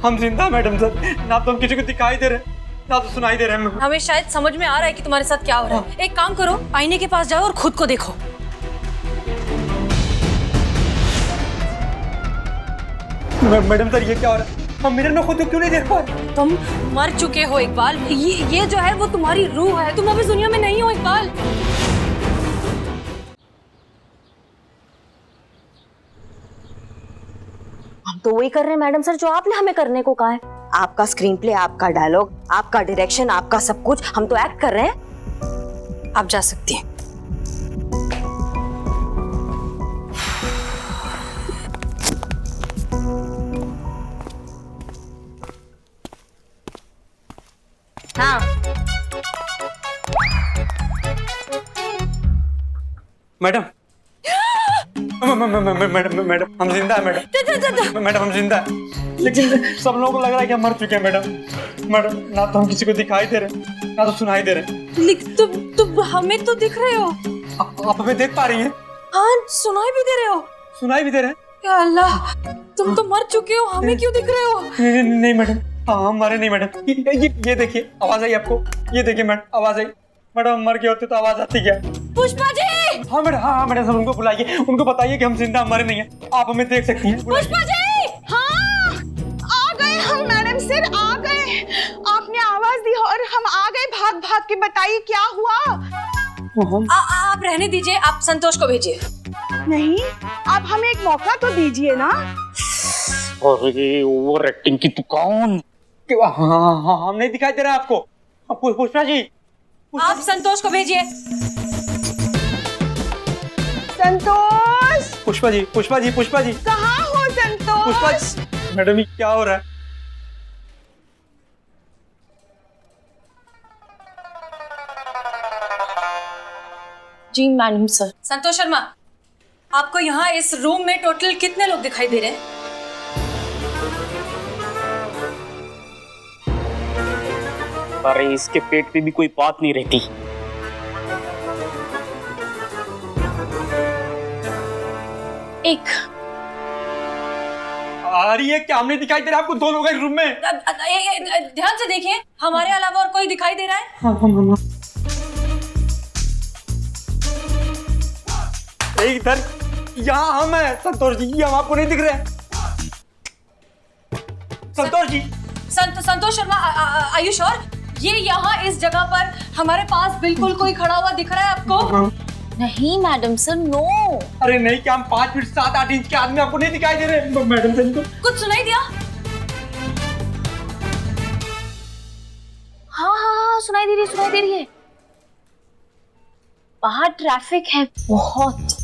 हम जिंदा madam sir, ना तो हम किसी को दिखाई दे रहे ना तो सुनाई दे रहे हैं। हमें शायद समझ में आ रहा है कि तुम्हारे साथ क्या हो रहा है। एक काम करो, आईने के पास जाओ और खुद को देखो। मैडम सर ये क्या हो रहा है? हम मिरर में खुद को क्यों नहीं देख पा रहे? तुम मर चुके हो इकबाल। ये जो है वो तुम्हारी रूह है, तुम अब इस दुनिया में नहीं हो इकबाल। हम तो वही कर रहे हैं मैडम सर जो आपने हमें करने को कहा है। आपका स्क्रीन प्ले, आपका डायलॉग, आपका डायरेक्शन, आपका सब कुछ, हम तो एक्ट कर रहे हैं। आप जा सकती हैं। हाँ मैडम मैडम हम जिंदा है मैडम हम जिंदा है, लेकिन सब लोगों को लग रहा है कि हम मर चुके हैं मैडम ना तो हम किसी को दिखाई दे रहे ना तो सुनाई दे रहे। तुम हमें तो दिख रहे हो। आप हमें देख पा रही हैं? हाँ, सुनाई भी दे रहे हो। सुनाई भी दे रहे हैं? या अल्लाह, तुम तो मर चुके हो, हमें क्यों दिख रहे हो? नहीं मैडम, हाँ हम मरे नहीं मैडम। ये देखिए आवाज आई आपको, ये देखिए मैडम आवाज आई। मैडम हम मर गए होते तो आवाज आती क्या? पुष्पा जी! हाँ मैडम सब उनको बुलाइए, उनको बताइए कि हम जिंदा मरे नहीं है, आप हमें देख सकती हैं। पुष्पा जी! हाँ, आ गए हम मैडम सर, आ गए। आपने आवाज दी और हम आ गए भाग भाग के। बताइए क्या हुआ? आप रहने दीजिए, आप संतोष को भेजिए। नहीं, आप हमें एक मौका तो दीजिए ना। अरे ओवर एक्टिंग की दुकान। हाँ हम नहीं दिखाई दे रहा आपको। पुष्पा जी, आप संतोष को भेजिए। संतोष! पुष्पा जी कहाँ हो संतोष? पुष्पा जी, मैडम ये क्या हो रहा है? जी मैडम सर। संतोष शर्मा, आपको यहाँ इस रूम में टोटल कितने लोग दिखाई दे रहे हैं? अरे इसके पेट पे भी कोई बात नहीं रहती। एक आ रही है क्या? हमने दिखाई दे रहा है आपको? दो लोग हैं रूम में। ध्यान से देखिए, हमारे अलावा और कोई दिखाई दे रहा है? हाँ। इधर यहाँ हम हैं संतोष जी, ये हम आपको नहीं दिख रहे हैं। Santosh ji, Santosh Sharma, are you sure? ये यहाँ इस जगह पर हमारे पास बिल्कुल कोई खड़ा हुआ दिख रहा है आपको? नहीं मैडम सर, नो। अरे नहीं, क्या हम 5 फीट 7-8 इंच के आदमी आपको नहीं दिखाई दे रहे? मैडम सर को कुछ सुनाई दिया? हाँ, सुनाई दे रही है। बाहर ट्रैफिक है बहुत।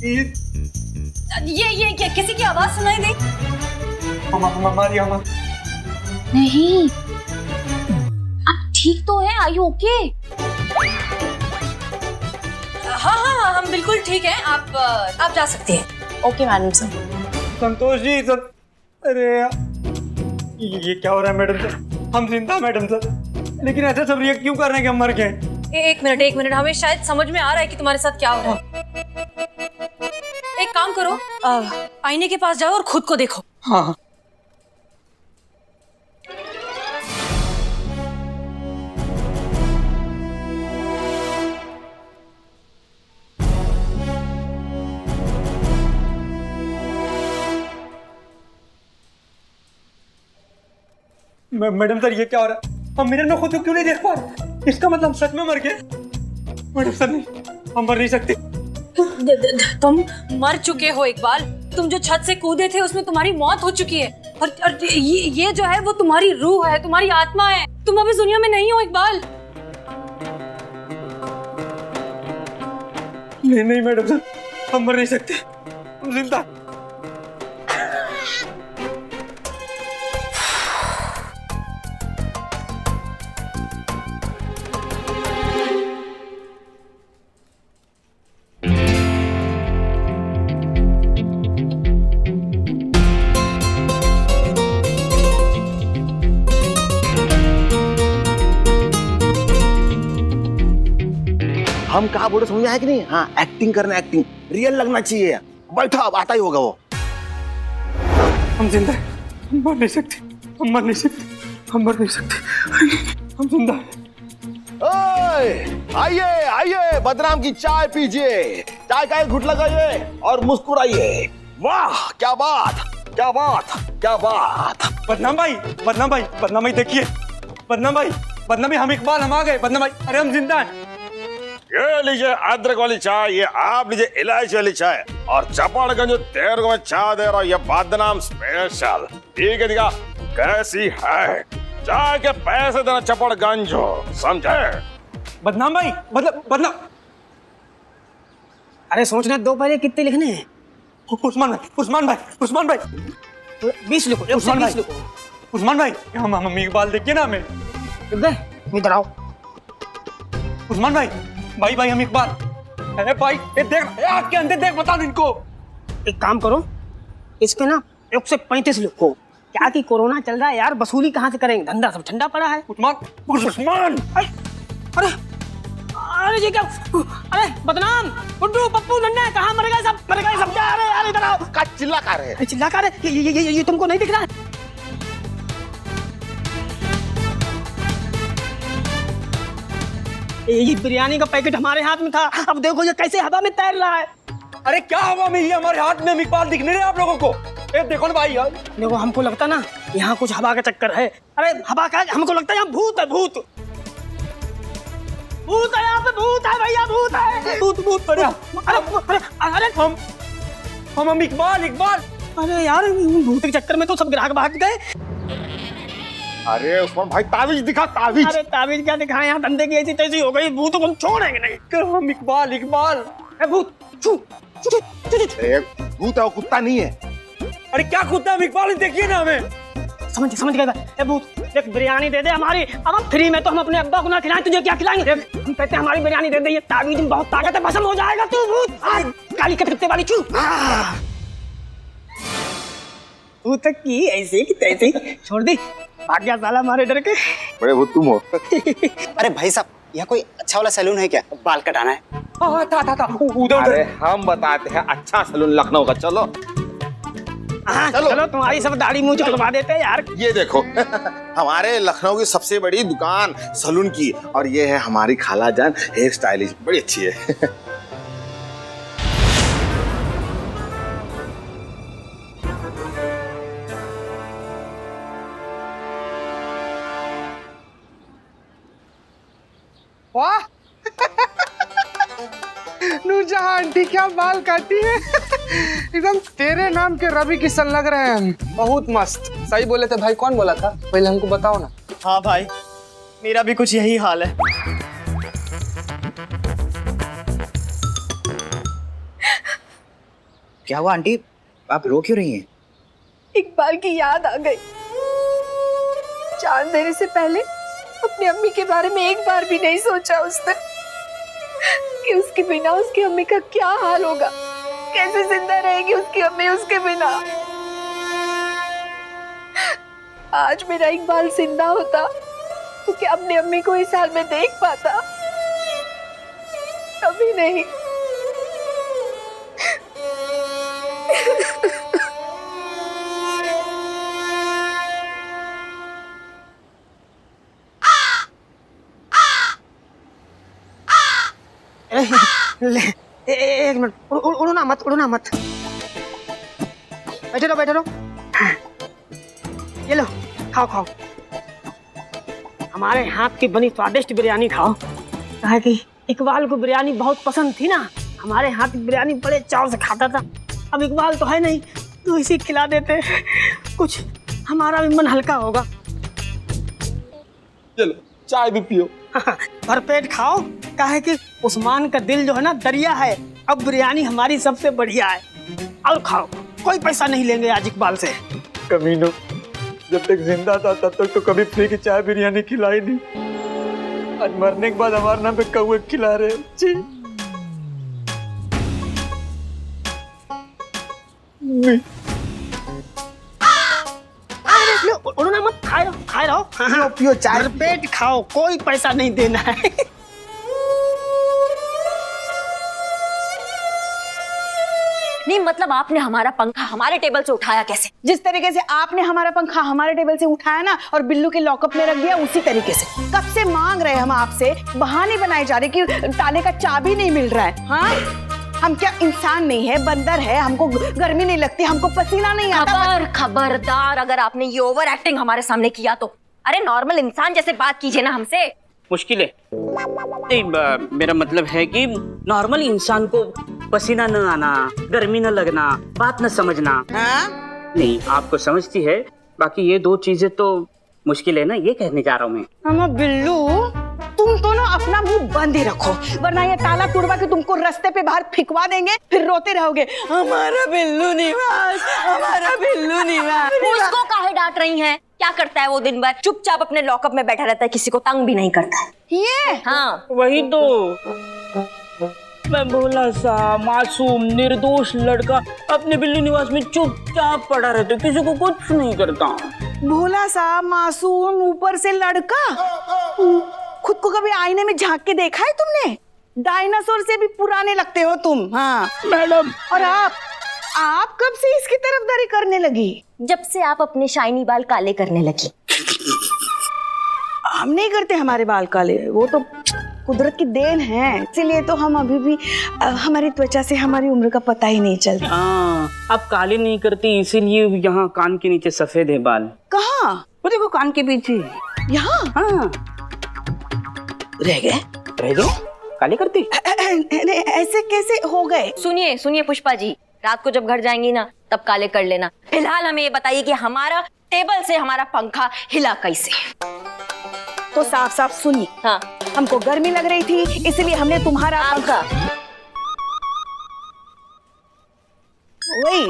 ये किसी की आवाज सुनाई दी? हमारी नहीं, आप ठीक तो हैं? Are you okay? हाँ, हम बिल्कुल ठीक हैं। आप जा सकती हैं। Okay madam sir. Santosh ji sir, अरे ये क्या हो रहा है मैडम सर? हम जिंदा मैडम सर, लेकिन ऐसा सब रिएक्ट क्यों कर रहे हैं कि हम मर गए? एक मिनट, हमें शायद समझ में आ रहा है कि तुम्हारे साथ क्या हो रहा है। एक काम करो, आईने के पास जाओ और खुद को देखो। हाँ। मैडम सर ये क्या हो रहा है? हम मिरर में खुद को क्यों नहीं देख पा रहे? इसका मतलब हम सच में मर गए? मैडम सर नहीं, हम मर नहीं सकते। तुम मर चुके हो इकबाल। तुम जो छत से कूदे थे उसमें तुम्हारी मौत हो चुकी है, और ये जो है वो तुम्हारी रूह है, तुम्हारी आत्मा है। तुम अब इस दुनिया में नहीं हो इकबाल। नहीं मैडम सर, हम मर नहीं सकते, हम जिंदा। हम कहा बोले समझा है कि नहीं? हाँ, एक्टिंग करना, एक्टिंग रियल लगना चाहिए। बैठो, अब आता ही होगा वो। हम जिंदा हैं, हम मर नहीं सकते, हम मर नहीं सकते, हम मर नहीं सकते, हम जिंदा हैं। ओए, आइए आइए, बदनाम की चाय पीजिए, चाय का एक घुट लगाइए और मुस्कुराइए। वाह, क्या बात, क्या बात, क्या बात। बदनाम भाई, बदनाम भाई, बदनाम भाई देखिए, बदनाम भाई, बदनाम भाई, हम इकबाल, हम आ गए। बदनाम भाई, अरे हम जिंदा हैं। ये लीजिए अदरक वाली चाय, ये आप लीजिए इलायची वाली चाय, और चपड़गंज जो तेरे को मैं चाय दे रहा हूँ, ये बदनाम स्पेशल। ठीक है, दिखा कैसी है? चाय के पैसे देना चपड़गंज हो, समझे? बदनाम भाई, बदनाम अरे सोचने दो पहले कितने लिखने हैं। उस्मान भाई, उस्मान भाई, उस्मान भाई, 20 लिखो, उस्मान 20 भाई, लिखो। उस्मान भाई, हम इकबाल देखिए ना हमें। इधर आओ। उस्मान भाई, भाई भाई हम इकबाल। अरे भाई ये देख, आग के अंदर देख, बता दो इनको। एक काम करो, इस पे ना 1 से 35 लिखो। क्या कि कोरोना चल रहा है यार, वसूली कहाँ से करेंगे, धंधा सब ठंडा पड़ा है। उस्मान, अरे अरे ये क्या, अरे बदनाम, गुड्डू, पप्पू, नन्ना, कहाँ मर गए सब, मर गए सब। अरे यार इधर आओ। का चिल्ला कर रहे हैं। चिल्ला कर रहे, ये तुमको नहीं दिख रहा है? ये बिरयानी का पैकेट हमारे हाथ में था, अब देखो ये कैसे हवा में तैर रहा है। अरे क्या हवा में, ये हमारे हाथ में, हम इकबाल दिख नहीं रहे आप लोगों को? ए देखो ना भाई यार, देखो हमको लगता ना यहाँ कुछ हवा का चक्कर है। अरे हवा का, हमको लगता है यहाँ भूत है, भूत भूत है, यहाँ पे भूत है भैया, भूत है, भूत भूत। अरे अरे अरे हम इकबाल, इकबाल। अरे यार भूत के चक्कर में तो सब ग्राहक भाग गए। अरे उस्मान भाई, तावीज दिखा, तावीज। अरे ताबीज क्या दिखाए, यहाँ धंधे की ऐसी तैसी हो गई, भूत को हम छोड़ेंगे नहीं। हम इकबाल, इकबाल। भूत छू छू छू छू छू। भूत है, वो कुत्ता नहीं है। अरे क्या कुत्ता, हम इकबाल, देखिए ना हमें। समझ गए। ए भूत देख, बिरयानी दे दे हमारी, अब हम फ्री में, तो हम अपने अब्बा को ना खिलाएं, तुझे क्या खिलाएंगे? देख हम कहते हैं हमारी बिरयानी दे दे, ये ताबीज में बहुत ताकत है, भस्म हो जाएगा तू भूत। काली के कुत्ते वाली चू। भूत की ऐसे की तैसे छोड़ दी, भाग गया साला हमारे डर के। बड़े भूत तुम हो। अरे भाई साहब, यहाँ कोई अच्छा वाला सैलून है क्या? बाल कटाना है। था उधर। अरे हम बताते हैं अच्छा सैलून लखनऊ का, चलो। हाँ, चलो तुम्हारी सब दाढ़ी मूंछ कटवा देते हैं यार। ये देखो हमारे लखनऊ की सबसे बड़ी दुकान सैलून की, और ये है हमारी खाला जान हेयर स्टाइलिस्ट, बड़ी अच्छी है। वाह नूरजहां आंटी क्या बाल काटी है। एकदम तेरे नाम के रवि किशन लग रहे हैं हम। बहुत मस्त, सही बोले थे भाई। कौन बोला था पहले हमको बताओ ना। हाँ भाई, मेरा भी कुछ यही हाल है। क्या हुआ आंटी, आप रो क्यों रही हैं? इकबाल की याद आ गई। जान देने से पहले अपनी अम्मी के बारे में एक बार भी नहीं सोचा उसने कि उसके बिना उसकी अम्मी का क्या हाल होगा, कैसे जिंदा रहेगी उसकी अम्मी उसके बिना। आज मेरा इकबाल जिंदा होता तो क्या अपनी अम्मी को इस हाल में देख पाता? कभी नहीं। ले, एक मिनट, उड़ना मत, उड़ना मत। बैठे रहो। ये लो, खाओ खाओ, हमारे हाथ की बनी स्वादिष्ट बिरयानी खाओ। कहा कि इकबाल को बिरयानी बहुत पसंद थी ना, हमारे हाथ की बिरयानी बड़े चाव से खाता था। अब इकबाल तो है नहीं, तो इसी खिला देते, कुछ हमारा भी मन हल्का होगा। चलो चाय भी पियो। भरपेट खाओ, काहे कि उस्मान का दिल जो है ना दरिया है। अब बिरयानी हमारी सबसे बढ़िया है, और खाओ, कोई पैसा नहीं लेंगे आज इकबाल से। कमीनो, जब तक जिंदा था तब तक तो कभी फ्री की चाय बिरयानी खिलाई नहीं। आज मरने के बाद हमारे नाम पे कौवे खिला रहे। जी उड़ना मत, खाए रहो। पियो चाय। पेट खाओ, कोई पैसा नहीं देना है। नहीं मतलब आपने हमारा पंखा हमारे टेबल से उठाया कैसे? जिस तरीके से आपने हमारा पंखा हमारे टेबल से उठाया ना और बिल्लू के लॉकअप में रख दिया, उसी तरीके से। कब से मांग रहे हम आपसे, बहाने बनाए जा रहे कि ताले का चाबी नहीं मिल रहा है। हाँ, हम क्या इंसान नहीं है, बंदर है, हमको गर्मी नहीं लगती, हमको पसीना नहीं आता। खबरदार, अगर आपने ये ओवर एक्टिंग हमारे सामने किया तो। अरे नॉर्मल इंसान जैसे बात कीजिए ना हमसे। मुश्किल है नहीं, मेरा मतलब है कि नॉर्मल इंसान को पसीना न आना, गर्मी न लगना, बात न समझना। हाँ? नहीं, आपको समझती है, बाकी ये दो चीजें तो मुश्किल है ना, ये कहने जा रहा हूँ मैं। हम बिल्लू, तुम तो ना अपना मुंह बंद ही रखो, वरना ये ताला तुड़वा के तुमको रास्ते पे बाहर फिकवा देंगे, फिर रोते रहोगे हमारा बिल्लू निवास, हमारा बिल्लू निवास। उसको काहे डांट रही हैं? क्या करता है वो दिन भर? चुपचाप अपने लॉकअप में बैठा रहता है, किसी को तंग भी नहीं करता है। ये हाँ वही तो, मैं भोला सा मासूम निर्दोष लड़का अपने बिल्ली निवास में चुपचाप पड़ा रहता, किसी को कुछ नहीं करता। भोला सा मासूम, ऊपर से लड़का। खुद को कभी आईने में झांक के देखा है तुमने? डायनासोर से भी पुराने लगते हो तुम। हाँ मैडम। और आप कब से इसकी तरफदारी करने लगी? जब से आप अपने शाइनी बाल काले करने लगी। हम नहीं करते हमारे बाल काले, वो तो कुदरत की देन है, इसीलिए तो हम अभी भी हमारी त्वचा से हमारी उम्र का पता ही नहीं चलता। हाँ, आप काले नहीं करती इसीलिए यहाँ कान के नीचे सफेद है बाल। कहाँ? वो देखो कान के पीछे। यहाँ? हाँ। रह गए? काले करती? ऐसे कैसे हो गए? सुनिए सुनिए पुष्पा जी, रात को जब घर जाएंगी ना तब काले कर लेना। फिलहाल हमें ये बताइए कि हमारा टेबल से हमारा पंखा हिला कैसे? तो साफ साफ सुनिए। हाँ, हमको गर्मी लग रही थी, इसलिए हमने तुम्हारा पंखा वही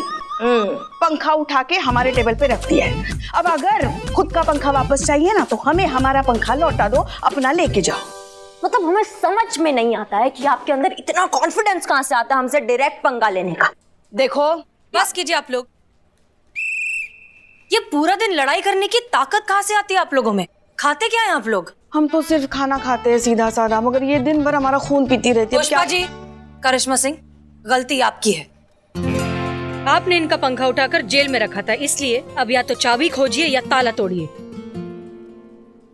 पंखा उठा के हमारे टेबल पे रख दिया है। अब अगर खुद का पंखा वापस चाहिए ना तो हमें हमारा पंखा लौटा दो, अपना लेके जाओ। मतलब हमें समझ में नहीं आता है कि आपके अंदर इतना कॉन्फिडेंस कहाँ से आता है हमसे डायरेक्ट पंगा लेने का। देखो बस कीजिए आप लोग, ये पूरा दिन लड़ाई करने की ताकत कहाँ से आती है आप लोगों में? खाते क्या हैं आप लोग? हम तो सिर्फ खाना खाते हैं सीधा साधा, मगर ये दिन भर हमारा खून पीती रहती है। पुष्पा जी, करिश्मा सिंह, गलती आपकी है। आपने इनका पंखा उठाकर जेल में रखा था, इसलिए अब या तो चाबी खोजिए या ताला तोड़िए।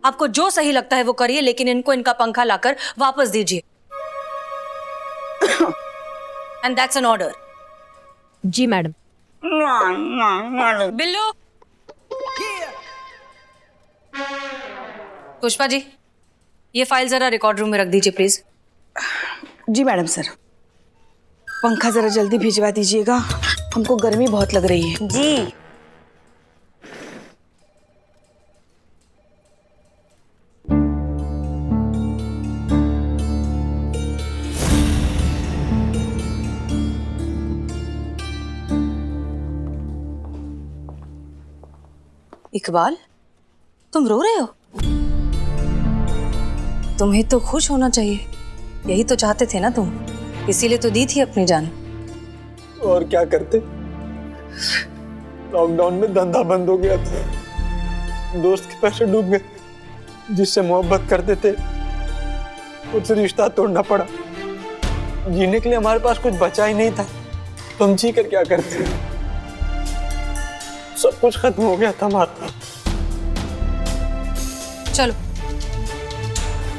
आपको जो सही लगता है वो करिए, लेकिन इनको इनका पंखा लाकर वापस दीजिए। And that's an order. जी मैडम। बिल्लू। पुष्पा जी, ये फाइल जरा रिकॉर्ड रूम में रख दीजिए प्लीज। Ji madam sir. पंखा जरा जल्दी भिजवा दीजिएगा, हमको गर्मी बहुत लग रही है। जी। इकबाल, तुम रो रहे हो? तुम्हें तो खुश होना चाहिए, यही तो चाहते थे ना तुम, इसीलिए तो दी थी अपनी जान। और क्या करते, लॉकडाउन में धंधा बंद हो गया था, दोस्त के पैसे डूब गए, जिससे मोहब्बत करते थे उससे रिश्ता तोड़ना पड़ा। जीने के लिए हमारे पास कुछ बचा ही नहीं था, तो हम जी कर क्या करते? सब कुछ खत्म हो गया था हमारा। चलो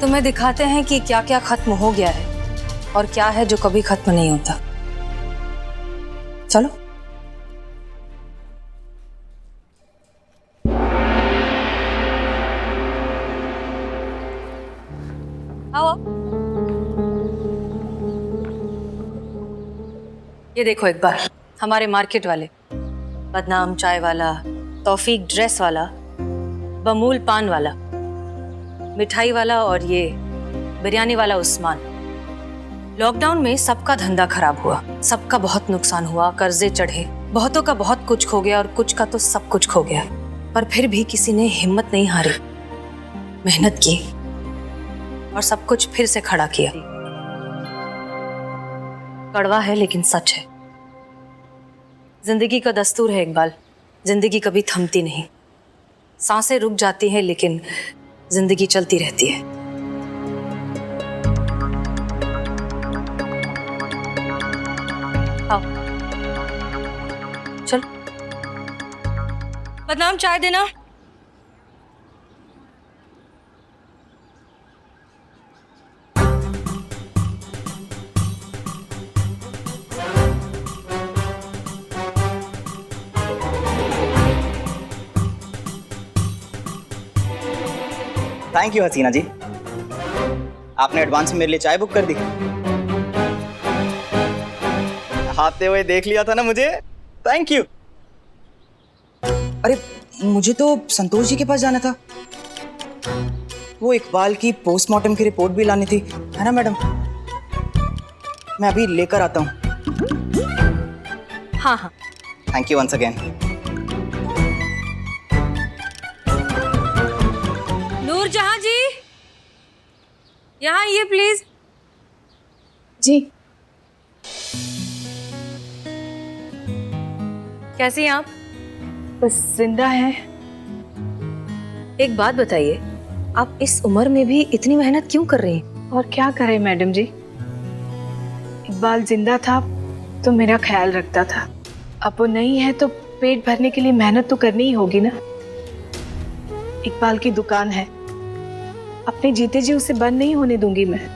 तुम्हें दिखाते हैं कि क्या क्या खत्म हो गया है और क्या है जो कभी खत्म नहीं होता। चलो। आओ। ये देखो एक बार, हमारे मार्केट वाले, बदनाम चाय वाला, तौफीक ड्रेस वाला, बमूल पान वाला, मिठाई वाला और ये बिरयानी वाला उस्मान। लॉकडाउन में सबका धंधा खराब हुआ, सबका बहुत नुकसान हुआ, कर्जे चढ़े, बहुतों का बहुत कुछ खो गया और कुछ का तो सब कुछ खो गया। पर फिर भी किसी ने हिम्मत नहीं हारी, मेहनत की और सब कुछ फिर से खड़ा किया। कड़वा है लेकिन सच है। जिंदगी का दस्तूर है इकबाल, जिंदगी कभी थमती नहीं। सांसें रुक जाती हैं लेकिन जिंदगी चलती रहती है। आओ। बदनाम चाय देना। थैंक यू हसीना जी, आपने एडवांस में मेरे लिए चाय बुक कर दी। आते हुए देख लिया था ना मुझे, थैंक यू। अरे मुझे तो संतोष जी के पास जाना था, वो इकबाल की पोस्टमार्टम की रिपोर्ट भी लानी थी, है ना मैडम? मैं अभी लेकर आता हूँ। हाँ हाँ। Thank you once again. Noorjahan ji, यहाँ आइए प्लीज। जी। कैसी हैं आप? बस जिंदा है। एक बात बताइए, आप इस उम्र में भी इतनी मेहनत क्यों कर रही हैं? और क्या करें मैडम जी, इकबाल जिंदा था तो मेरा ख्याल रखता था, अब वो नहीं है तो पेट भरने के लिए मेहनत तो करनी ही होगी ना। इकबाल की दुकान है, अपने जीते जी उसे बंद नहीं होने दूंगी। मैं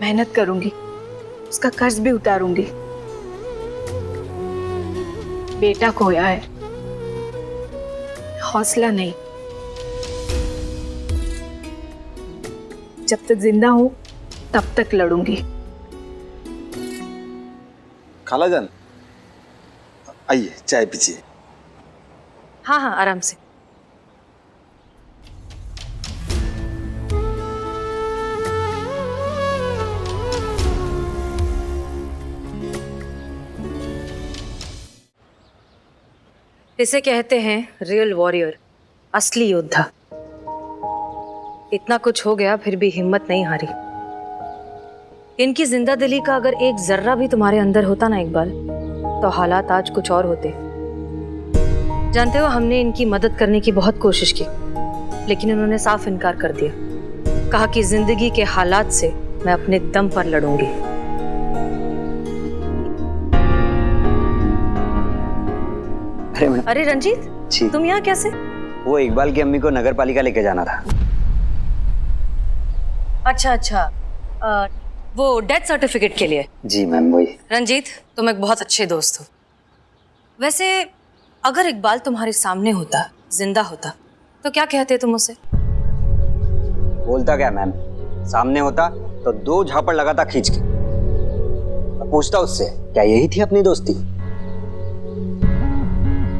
मेहनत करूंगी, उसका कर्ज भी उतारूंगी। बेटा खोया है, हौसला नहीं। जब तक जिंदा हूं तब तक लड़ूंगी। खालाजान आइए चाय पीजिए। हाँ हाँ, आराम से। इसे कहते हैं रियल वॉरियर, असली योद्धा। इतना कुछ हो गया फिर भी हिम्मत नहीं हारी। इनकी जिंदा दिली का अगर एक जर्रा भी तुम्हारे अंदर होता ना इकबाल, तो हालात आज कुछ और होते। जानते हो, हमने इनकी मदद करने की बहुत कोशिश की, लेकिन इन्होंने साफ इनकार कर दिया। कहा कि जिंदगी के हालात से मैं अपने दम पर लड़ूंगी। अरे रंजीत जी, तुम यहाँ कैसे? वो इकबाल की अम्मी को नगर पालिका लेके जाना था। अच्छा अच्छा, वो डेथ सर्टिफिकेट के लिए? जी मैम वही। रंजीत, तुम एक बहुत अच्छे दोस्त हो। वैसे अगर इकबाल तुम्हारे सामने होता, जिंदा होता, तो क्या कहते तुम उसे? बोलता क्या मैम, सामने होता तो 2 झापड़ लगाता खींच के। पूछता उससे, क्या यही थी अपनी दोस्ती?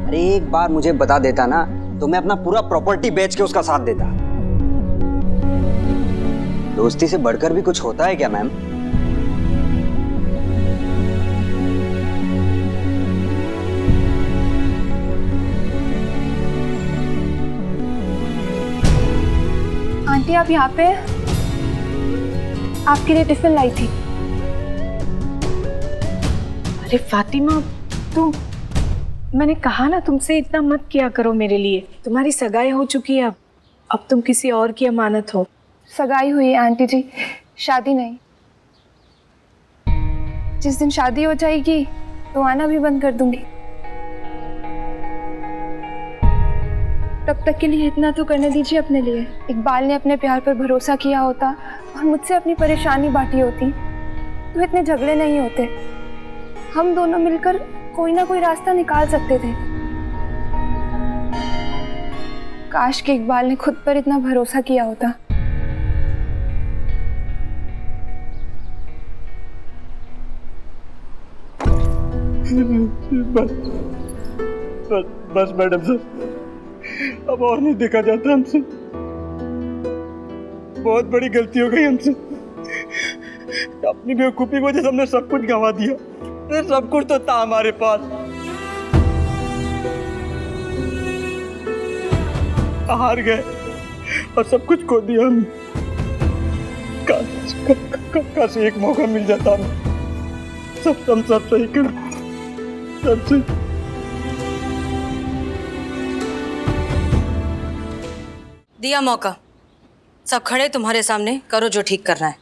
अरे एक बार मुझे बता देता ना तो मैं अपना पूरा प्रॉपर्टी बेच के उसका साथ देता। दोस्ती से बढ़कर भी कुछ होता है क्या मैम? आंटी आप यहाँ पे? आपके लिए टिफिन लाई थी। अरे फातिमा, तुम, मैंने कहा ना तुमसे इतना मत किया करो मेरे लिए। तुम्हारी सगाई हो चुकी है, अब तुम किसी और की अमानत हो। सगाई हुई है आंटी जी, शादी नहीं। जिस दिन शादी हो जाएगी तो आना भी बंद कर दूंगी। तब तक के लिए इतना तो करने दीजिए अपने लिए। इकबाल ने अपने प्यार पर भरोसा किया होता और मुझसे अपनी परेशानी बांटी होती तो इतने झगड़े नहीं होते। हम दोनों मिलकर कोई ना कोई रास्ता निकाल सकते थे। काश कि इकबाल ने खुद पर इतना भरोसा किया होता। बस मैडम साहब, अब और नहीं देखा जाता हमसे। बहुत बड़ी गलती हो गई हमसे। अपनी बेवकूफी की वजह से हमने सब कुछ गंवा दिया। सब कुछ तो था हमारे पास, हार गए और सब कुछ खो दिया हम। काश एक मौका मिल जाता हमें, सब सही कर, सब सही। दिया मौका, सब खड़े तुम्हारे सामने, करो जो ठीक करना है।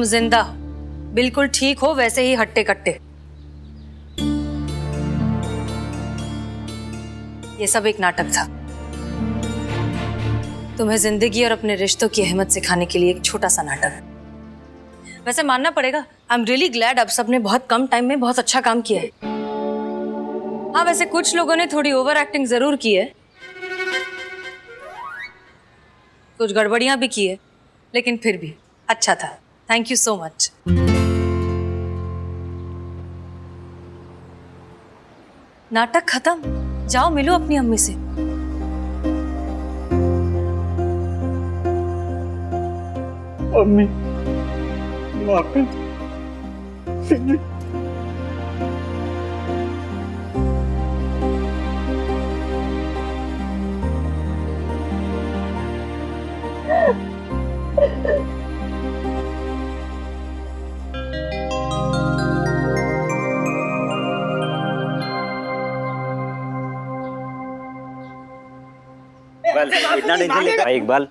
तुम जिंदा हो, बिल्कुल ठीक हो, वैसे ही हट्टे कट्टे। ये सब एक नाटक था, तुम्हें जिंदगी और अपने रिश्तों की अहमियत सिखाने के लिए एक छोटा सा नाटक। वैसे मानना पड़ेगा, आई एम रियली ग्लैड आप सबने बहुत कम टाइम में बहुत अच्छा काम किया है। हाँ, वैसे कुछ लोगों ने थोड़ी ओवर एक्टिंग जरूर की है, कुछ गड़बड़ियां भी की है, लेकिन फिर भी अच्छा था। Thank you so much. नाटक खत्म, जाओ मिलो अपनी अम्मी से। अम्मी माफी। इतना टेंशन लेकर इकबाल,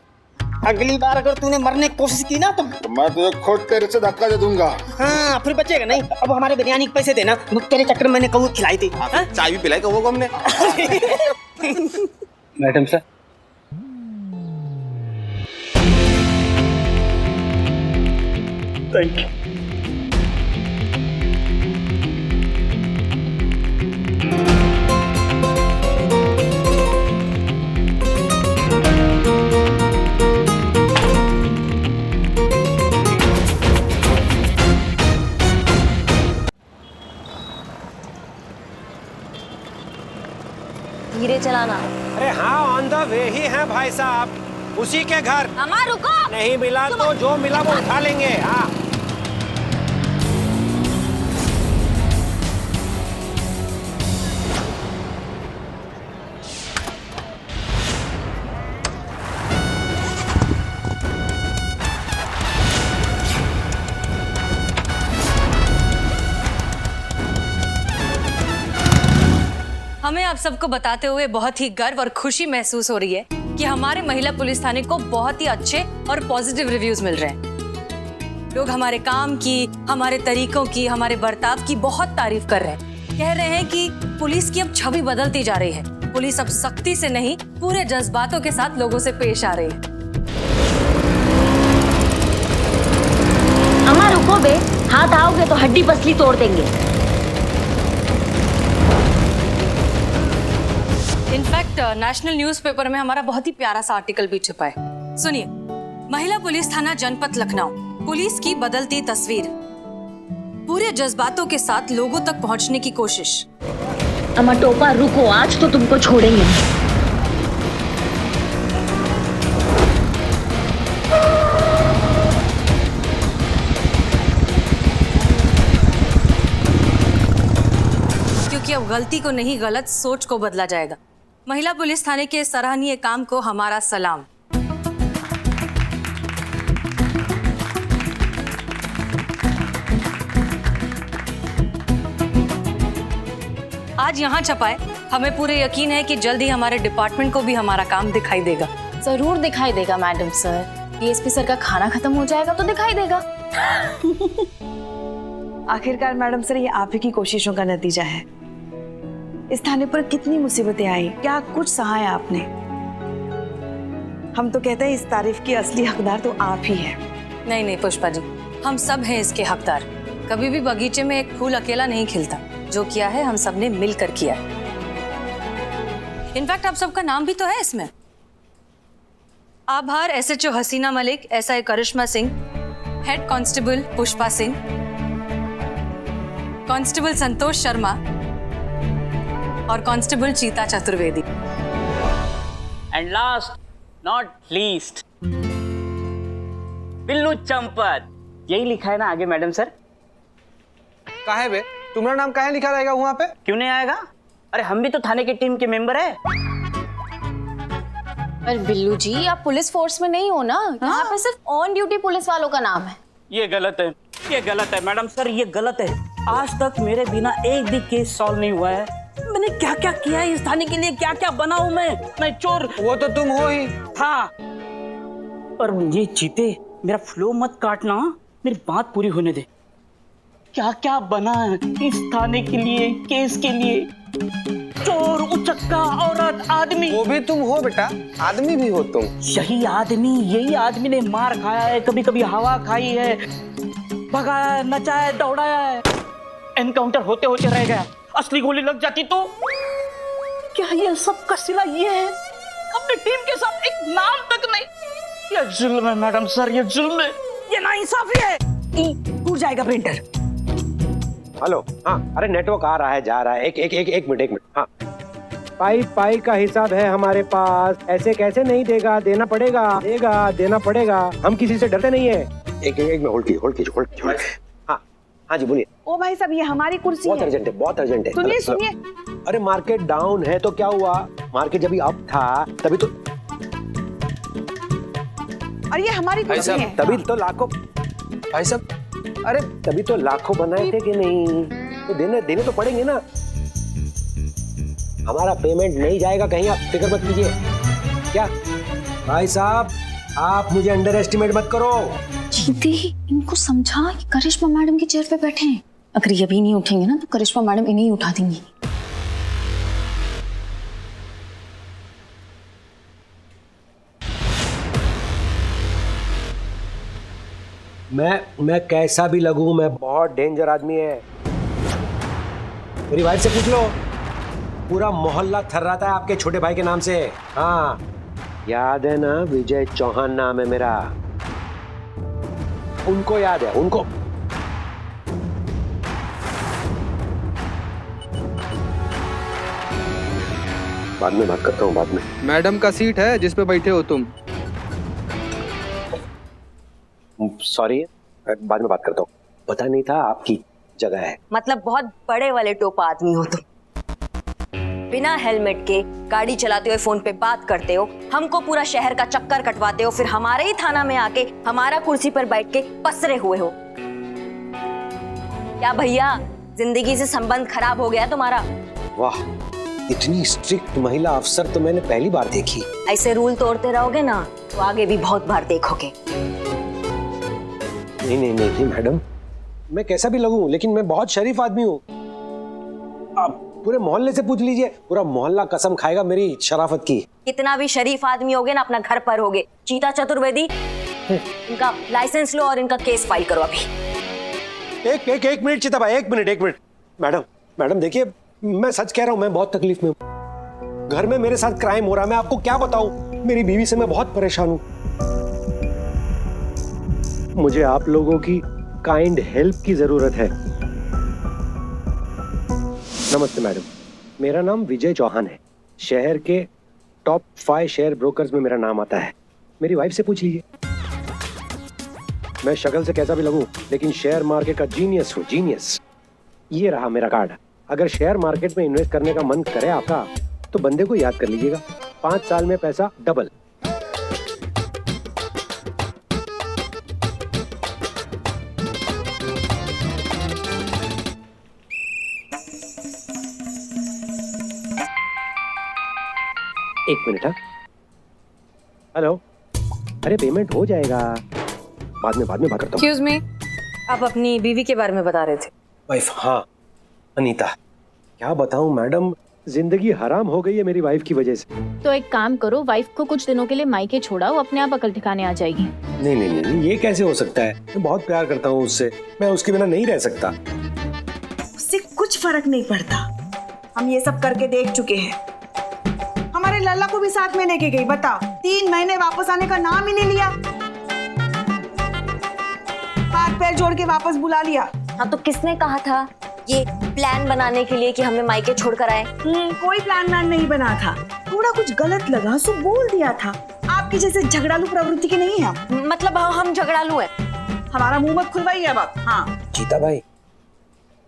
अगली बार अगर तूने मरने की कोशिश की ना तो मैं तुझे खुद तेरे से धक्का दे दूंगा। हाँ, फिर बचेगा नहीं। अब हमारे बिरयानी के पैसे देना, तेरे चक्कर में मैंने कबूल खिलाई थी। चाय भी पिलाई कबूल को हमने। Madam sir, thank you. धीरे चलाना। अरे हाँ, ऑन द वे ही हैं भाई साहब, उसी के घर। अम्मा रुको। नहीं मिला तो जो मिला वो उठा लेंगे। हाँ, हमें आप सबको बताते हुए बहुत ही गर्व और खुशी महसूस हो रही है कि हमारे महिला पुलिस थाने को बहुत ही अच्छे और पॉजिटिव रिव्यूज मिल रहे हैं। लोग हमारे काम की, हमारे तरीकों की, हमारे बर्ताव की बहुत तारीफ कर रहे हैं। कह रहे हैं कि पुलिस की अब छवि बदलती जा रही है। पुलिस अब सख्ती से नहीं, पूरे जज्बातों के साथ लोगों से पेश आ रही है। अम्मा रुको बे, हाथ आओगे तो हड्डी पसली तोड़ देंगे। इनफैक्ट नेशनल न्यूज़पेपर में हमारा बहुत ही प्यारा सा आर्टिकल भी छपा है। सुनिए, महिला पुलिस थाना जनपद लखनऊ, पुलिस की बदलती तस्वीर, पूरे जज्बातों के साथ लोगों तक पहुंचने की कोशिश। अम्मा टोपा रुको, आज तो तुमको छोड़ेंगे नहीं। क्योंकि अब गलती को नहीं, गलत सोच को बदला जाएगा। महिला पुलिस थाने के सराहनीय काम को हमारा सलाम। आज यहाँ छपाए, हमें पूरे यकीन है कि जल्द ही हमारे डिपार्टमेंट को भी हमारा काम दिखाई देगा। जरूर दिखाई देगा मैडम सर। डीएसपी सर का खाना खत्म हो जाएगा तो दिखाई देगा। आखिरकार मैडम सर, ये आप ही की कोशिशों का नतीजा है। इस थाने पर कितनी मुसीबतें आई, क्या कुछ सहा है आपने। हम तो कहते हैं इस तारीफ की असली हकदार तो आप ही हैं। नहीं नहीं पुष्पा जी, हम सब हैं इसके हकदार। कभी भी बगीचे में एक फूल अकेला नहीं खिलता। जो किया है हम सबने मिलकर किया है। इनफैक्ट आप सबका नाम भी तो है इसमें। आभार SHO Haseena Malik, SI Karishma Singh, head constable Pushpa Singh, constable Santosh Sharma और constable Cheeta Chaturvedi. And last not least, Billu Champat. यही लिखा है ना आगे मैडम सर? काहे बे, तुम्हारा नाम काहे लिखा रहेगा वहाँ पे? क्यों नहीं आएगा? अरे हम भी तो थाने की टीम के मेंबर है। पर बिल्लू जी, आप पुलिस फोर्स में नहीं हो ना। यहाँ पे सिर्फ ऑन ड्यूटी पुलिस वालों का नाम है। ये गलत है, ये गलत है मैडम सर, ये गलत है। आज तक मेरे बिना एक भी केस सॉल्व नहीं हुआ है। मैंने क्या क्या किया है इस थाने के लिए, क्या क्या बना हूं मैं चोर। वो तो तुम हो ही। हाँ, और ये चीते, मेरा फ्लो मत काटना। मेरी बात पूरी होने दे। क्या क्या बना है इस थाने के लिए, केस के लिए? चोर, उचक्का, औरत, आदमी। वो भी तुम हो बेटा, आदमी भी हो तुम। यही आदमी ने मार खाया है, कभी कभी हवा खाई है, भगाया है, नचाया है, दौड़ाया है। एनकाउंटर होते होते रह गया, असली गोली लग जाती तो? क्या ये सब का सिला ये है? अपनी टीम के साथ एक नाम तक नहीं। ये जुल्म है मैडम सर, ये जुल्म है, ये नाइंसाफी है। टूट जाएगा प्रिंटर। हेलो, हाँ, अरे नेटवर्क आ रहा है जा रहा है, एक मिनट, हाँ। पाई का हिसाब है हमारे पास, ऐसे कैसे नहीं देगा, देना पड़ेगा, हम किसी से डरते नहीं है। एक मिनट, होल्ड कीजिए। हाँ जी बोलिए। ओ भाई साहब, ये हमारी कुर्सी बहुत है। अर्जेंट है। सुनिए। अरे मार्केट डाउन है तो क्या हुआ, मार्केट जब अप था तभी तो, और ये हमारी कुर्सी है। तभी तो लाखों, भाई साहब, अरे तभी तो लाखों बनाए थे कि नहीं, तो देने तो पड़ेंगे ना। हमारा पेमेंट नहीं जाएगा कहीं, आप फिक्र मत कीजिए। क्या भाई साहब, आप मुझे अंडर एस्टिमेट मत करो। जीती, इनको समझा कि करिश्मा मैडम की चेयर पे बैठे हैं। अगर ये भी नहीं उठेंगे ना तो करिश्मा मैडम इन्हें ही उठा देंगी। मैं कैसा भी लगूं, मैं बहुत डेंजर आदमी है। मेरी वाइफ से पूछ लो, पूरा मोहल्ला थर्राता है आपके छोटे भाई के नाम से। हाँ याद है ना, विजय चौहान नाम है मेरा, उनको याद है, उनको। बाद में बात करता हूँ, बाद में। मैडम का सीट है जिस पे बैठे हो तुम। सॉरी, बाद में बात करता हूँ। पता नहीं था आपकी जगह है। मतलब बहुत बड़े वाले टोपा आदमी हो तुम। बिना हेलमेट के गाड़ी चलाते हुए फोन पे बात करते हो, हमको पूरा शहर का चक्कर कटवाते हो, फिर हमारे ही थाना में आके हमारा कुर्सी पर बैठ के पसरे हुए हो। क्या भैया, जिंदगी से संबंध खराब हो गया तुम्हारा? वाह, इतनी स्ट्रिक्ट महिला अफसर तो मैंने पहली बार देखी। ऐसे रूल तोड़ते रहोगे ना तो आगे भी बहुत बार देखोगे। नहीं मैडम, मैं कैसा भी लगूं लेकिन मैं बहुत शरीफ आदमी हूँ। आप पूरे मोहल्ले से पूछ लीजिए, पूरा मोहल्ला कसम खाएगा मेरी शराफत की। कितना भी शरीफ आदमी होगे ना, अपना घर पर होगे। चीता चतुर्वेदी, इनका लाइसेंस लो और इनका केस फाइल करो अभी। एक मिनट चिता भाई, एक मिनट। मैडम देखिए, मैं सच कह रहा हूँ, मैं बहुत तकलीफ में हूँ। घर में मेरे साथ क्राइम हो रहा है, मैं आपको क्या बताऊं। मेरी बीवी से मैं बहुत परेशान हूँ। मुझे आप लोगों की काइंड हेल्प की जरूरत है। नमस्ते मैडम, मेरा नाम विजय चौहान है। शहर के टॉप 5 शेयर ब्रोकर्स में मेरा नाम आता है। मेरी वाइफ से पूछ लीजिए। मैं शक्ल से कैसा भी लगूं लेकिन शेयर मार्केट का जीनियस हूँ, जीनियस। ये रहा मेरा कार्ड। अगर शेयर मार्केट में इन्वेस्ट करने का मन करे आपका तो बंदे को याद कर लीजिएगा, 5 साल में पैसा डबल। एक मिनट। हेलो, अरे पेमेंट हो जाएगा, बाद में बात करता हूँ। एक्सक्यूज मी, आप अपनी बीवी के बारे में बता रहे थे। वाइफ, हाँ अनीता। क्या बताऊं मैडम, जिंदगी हराम हो गई है मेरी वाइफ की वजह से। तो एक काम करो, वाइफ को कुछ दिनों के लिए मायके छोड़ाओ, अपने आप अकल ठिकाने आ जाएगी। नहीं, ये कैसे हो सकता है? मैं बहुत प्यार करता हूँ उससे, मैं उसके बिना नहीं रह सकता। उससे कुछ फर्क नहीं पड़ता, हम ये सब करके देख चुके हैं। हमारे लल्ला को भी साथ में लेके गई, बताओ, 3 महीने वापस आने का नाम ही नहीं लिया। हाथ पैर जोड़ के वापस बुला लिया। हाँ तो किसने कहा था ये प्लान बनाने के लिए कि हमें मायके छोड़ कर आए? कोई प्लान नहीं बना था, थोड़ा कुछ गलत लगा सो बोल दिया था। आपकी जैसे झगड़ालू प्रवृत्ति के नहीं है। मतलब हम झगड़ालू हैं? हमारा मुंह मत खुलवाइए अब आप। हाँ चीता भाई,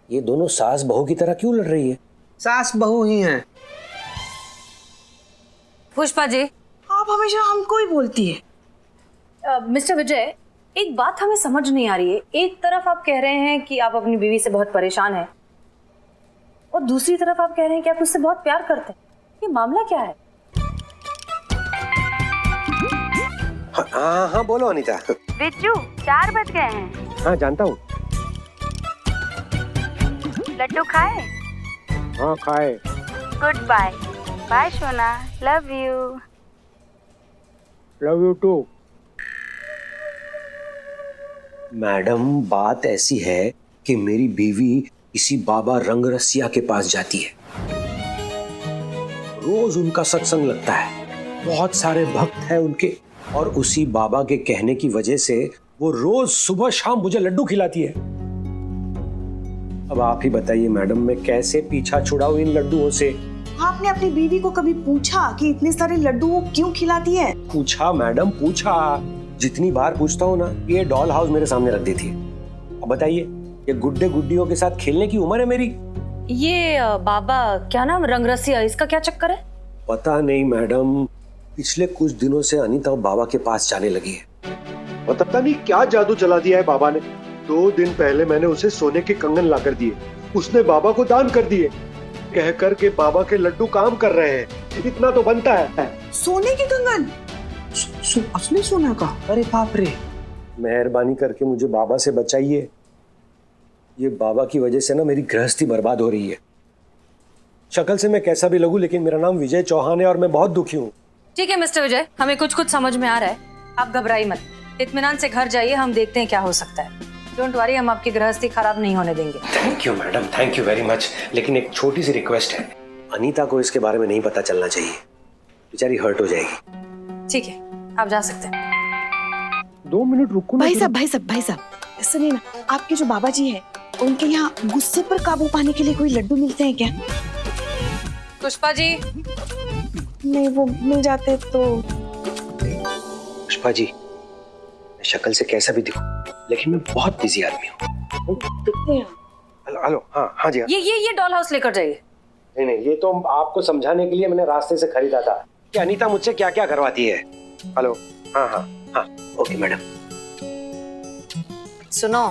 ये दोनों सास बहू की तरह क्यों लड़ रही है? सास बहू ही हैं। पुष्पा जी, आप हमेशा हमको ही बोलती है। मिस्टर विजय, एक बात हमें समझ नहीं आ रही है। एक तरफ आप कह रहे हैं कि आप अपनी बीवी से बहुत परेशान हैं और दूसरी तरफ आप कह रहे हैं कि आप उससे बहुत प्यार करते हैं। ये मामला क्या है? हाँ बोलो अनीता। बिज्जू, 4 बज गए हैं। हाँ जानता हूँ। लड्डू खाए? हाँ खाए। Good bye. बाय सोना, love you. Love you too. Madam बात ऐसी है कि मेरी बीवी किसी बाबा रंगरसिया के पास जाती है, रोज उनका सत्संग लगता है, बहुत सारे भक्त हैं उनके, और उसी बाबा के कहने की वजह से वो रोज सुबह शाम मुझे लड्डू खिलाती है। अब आप ही बताइए मैडम, मैं कैसे पीछा छुड़ाऊं इन लड्डुओं से? आपने अपनी बीवी को कभी पूछा कि इतने सारे लड्डू वो क्यों खिलाती है? पूछा मैडम, पूछा। जितनी बार पूछता हूँ ना, ये डॉल हाउस मेरे सामने रख देती है। अब बताइए, ये गुड्डे गुड्डियों के साथ खेलने की उम्र है मेरी? ये बाबा क्या नाम, रंगरसिया, इसका क्या चक्कर है? पता नहीं मैडम, पिछले कुछ दिनों से अनीता बाबा के पास जाने लगी है। पता नहीं क्या जादू चला दिया है बाबा ने। 2 दिन पहले मैंने उसे सोने के कंगन ला कर दिए, उसने बाबा को दान कर दिए, कह कर के बाबा के लड्डू काम कर रहे हैं। इतना तो बनता है। सोने के कंगन? असली सोना का? अरे बाप रे। मेहरबानी करके मुझे बाबा से बचाइए। ये बाबा की वजह से ना मेरी गृहस्थी बर्बाद हो रही है। शक्ल से मैं कैसा भी लगूं, लेकिन मेरा नाम विजय चौहान है और मैं बहुत दुखी हूँ। ठीक है मिस्टर विजय, हमें कुछ कुछ समझ में आ रहा है, आप घबराइए मत, इत्मीनान से घर जाइए, हम देखते हैं क्या हो सकता है। डोंट वरी, हम आपकी गृहस्थी खराब नहीं होने देंगे। Thank you madam, thank you very much. लेकिन एक छोटी सी रिक्वेस्ट है, अनीता को इसके बारे में नहीं पता चलना चाहिए, बेचारी हर्ट हो जाएगी। ठीक है, आप जा सकते हैं। 2 मिनट रुको ना। भाई साहब, सुनिए ना, आपके जो बाबा जी हैं, उनके यहाँ गुस्से पर काबू पाने के लिए कोई लड्डू मिलते हैं क्या? पुष्पा जी। नहीं, वो मिल जाते तो। पुष्पा जी, मैं शक्ल से कैसा भी दिखूं, लेकिन मैं बहुत बिजी आदमी हूँ। दिखते हैं। हेलो, हाँ जी। ये डॉल हाउस लेकर जाइए। नहीं, ये तो आपको समझाने के लिए मैंने रास्ते से खरीदा था कि अनीता मुझसे क्या क्या करवाती है। हेलो, हाँ, ओके मैडम। सुनो,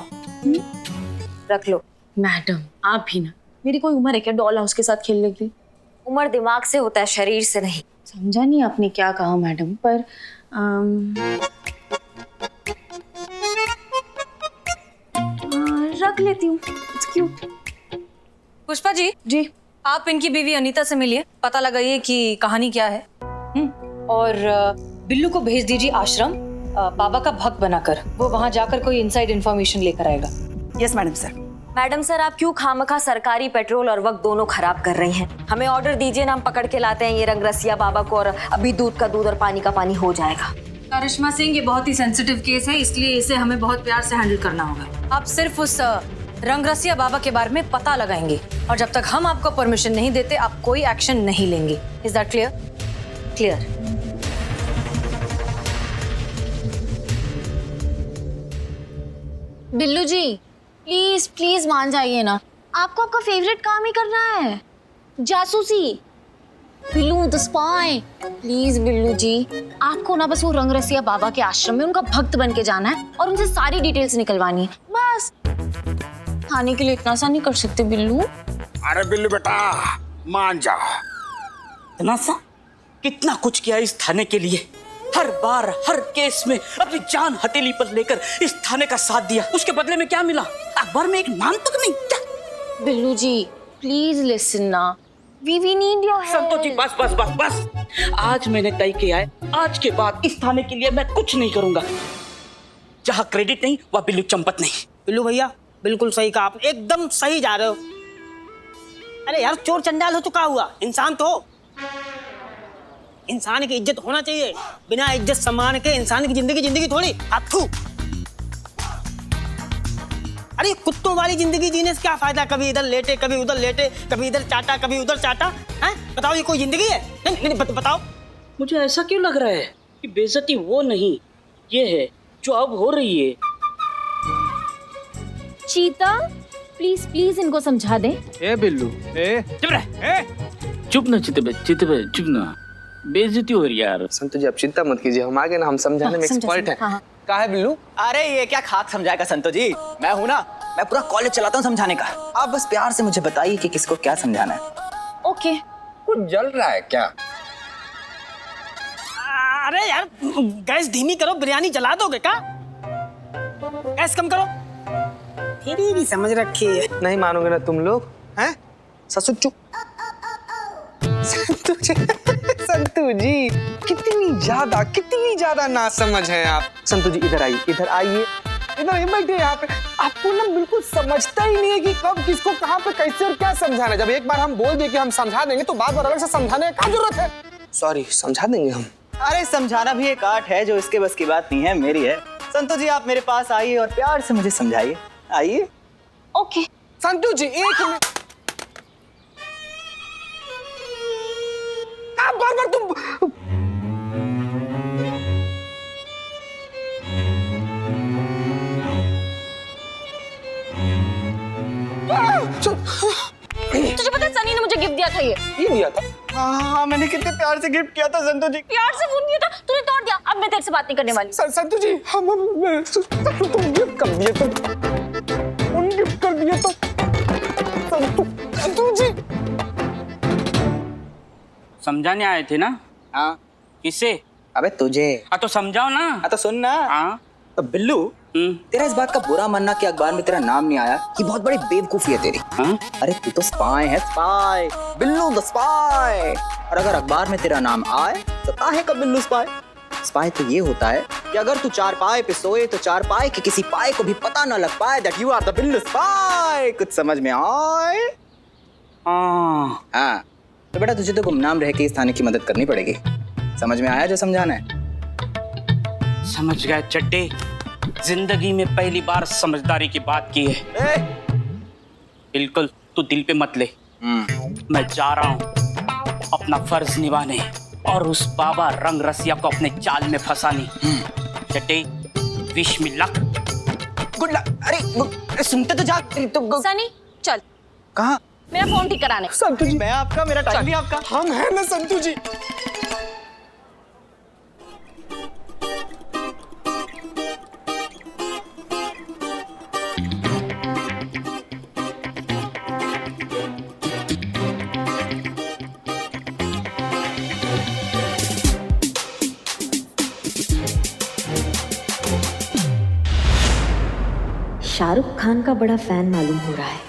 रख लो। मैडम आप भी ना, मेरी कोई उम्र है क्या डॉल हाउस के साथ खेलने की? उम्र दिमाग से होता है, शरीर से नहीं। समझा नहीं आपने क्या कहा मैडम, पर रख लेती हूँ, इट्स क्यूट। पुष्पा जी, आप इनकी बीवी अनीता से मिलिए, पता लगाइए कि कहानी क्या है। और बिल्लू को भेज दीजिए आश्रम, बाबा का भक्त बनाकर, वो वहां जाकर कोई इनसाइड इंफॉर्मेशन लेकर आएगा। Yes madam sir. Madam sir, आप क्यों खामखा सरकारी पेट्रोल और वक्त दोनों खराब कर रही हैं? हमें ऑर्डर दीजिए ना, हम पकड़ के लाते हैं ये रंगरसिया बाबा को, और अभी दूध का दूध और पानी का पानी हो जाएगा। करिश्मा सिंह, ये बहुत ही सेंसिटिव केस है, इसलिए इसे हमें बहुत प्यार से हैंडल करना होगा। आप सिर्फ उस रंगरसिया बाबा के बारे में पता लगाएंगे, और जब तक हम आपको परमिशन नहीं देते, आप कोई एक्शन नहीं लेंगे। Is that clear? Clear. Billu ji, please please मान जाइए ना, आपको आपका फेवरेट काम ही करना है, जासूसी। Billu the spy, please Billu ji, आपको ना बस वो रंगरसिया बाबा के आश्रम में उनका भक्त बन के जाना है और उनसे सारी डिटेल्स निकलवानी है, बस। थाने के लिए इतना सा नहीं कर सकते बिल्लू? अरे बिल्लू बेटा, मान जा। इतना सा? कितना कुछ किया इस थाने के लिए, हर बार हर केस में अपनी जान हथेली पर लेकर इस थाने का साथ दिया, उसके बदले में क्या मिला? अखबार में एक नाम तक नहीं। क्या? बिल्लू जी प्लीज लिसन ना, we need your help. Santosh ji बस बस बस बस, आज मैंने तय किया है, आज के बाद इस थाने के लिए मैं कुछ नहीं करूंगा। जहाँ क्रेडिट नहीं वहाँ बिल्लू चंपत नहीं। बिल्लू भैया बिल्कुल सही कहा आपने, एकदम सही जा रहे हो। अरे यार, चोर चंडाल हो तो क्या हुआ, इंसान तो हो। इंसान की इज्जत होना चाहिए, बिना इज्जत सम्मान के इंसान की जिंदगी थोड़ी। अथू, अरे कुत्तों वाली जिंदगी जीने से क्या फायदा? कभी इधर लेटे, कभी उधर लेटे, कभी इधर चाटा, कभी उधर चाटा। हैं? बताओ, ये कोई जिंदगी है? नहीं, बताओ। मुझे ऐसा क्यों लग रहा है कि बेइज्जती वो नहीं, ये है जो अब हो रही है। चीता प्लीज प्लीज इनको समझा दे। ए बिल्लू, चुप रह। चुप ना चितबे, चुप ना, बेइज्जती हो रही है यार। संतोष जी आप चिंता मत कीजिए, हम आगे ना, हम समझाने में एक्सपर्ट हैं। कहा है बिल्लू? अरे ये क्या खाक समझाएगा संतोष जी, मैं हूं ना, मैं पूरा कॉलेज चलाता हूं समझाने का। आप बस प्यार से मुझे बताइए कि किसको क्या समझाना है। ओके। कुछ जल रहा है क्या? अरे यार, गैस धीमी करो, बिरयानी जला दोगे क्या? गैस कम करो। फिर भी समझ रखी है। नहीं मानोगे ना तुम लोग हैं? ससुर चुप। संतू जी कितनी ज्यादा नासमझ हैं आप। संतू जी इधर आइए, इधर आइए, इधर ये बैठे यहाँ पे। आपको ना बिल्कुल समझता ही नहीं है कि कब किसको कहाँ पे कैसे और क्या समझाना है। जब एक बार हम बोल दिए कि हम समझा देंगे तो बार बार अलग से समझाने की क्या जरूरत है। सॉरी, समझा देंगे हम। अरे समझाना भी एक आर्ट है जो इसके बस की बात नहीं है, मेरी है। संतू जी आप मेरे पास आइए और प्यार से मुझे समझाइए। आइए। ओके संतू जी एक मिनट। आप बार बार तुम तुझे पता है सनी ने मुझे गिफ्ट दिया था ये दिया था। हाँ मैंने कितने प्यार से गिफ्ट किया था संतू जी। प्यार से फोन दिया था तूने तोड़ दिया। अब मैं तेरे से बात नहीं करने वाली। संतू जी हम गिफ्ट कर दिए तो उन गिफ्ट कर दिए तो संतू जी समझाने आए थे ना? हाँ। किसे? अबे तुझे। हाँ तो समझाओ ना। हाँ तो सुन ना। हाँ। तो बिल्लू तेरा इस बात का बुरा मानना कि अखबार में तेरा नाम नहीं आया कि बहुत बड़ी बेवकूफी है तेरी। हाँ? अरे तू तो स्पाई है, स्पाई बिल्लू द स्पाई। और अगर अखबार में तेरा नाम आए तो काहे का बिल्लू स्पाई? स्पाई तो ये होता है कि अगर तू चार पाए पे सोए तो चार पाए के किसी पाए को भी पता न लग पाए that you are the Billu spy. कुछ समझ में आए? हाँ तो बेटा तुझे तो गुमनाम रह के इस थाने की मदद करनी पड़ेगी। समझ में आया जो समझाना है? समझ गए चड्डे। जिंदगी में पहली बार समझदारी की बात की है। बिल्कुल तू दिल पे मत ले। मैं जा रहा हूँ अपना फर्ज निभाने और उस बाबा रंग रसिया को अपने जाल में फंसाने। Chadde wish me luck. Good luck. अरे सुनते तो जा। तो सनी चल। कहाँ? मेरा फोन ठीक कराने। संतू जी मैं आपका, मेरा टाइम भी आपका। हम हैं ना संतू जी। शाहरुख खान का बड़ा फैन मालूम हो रहा है।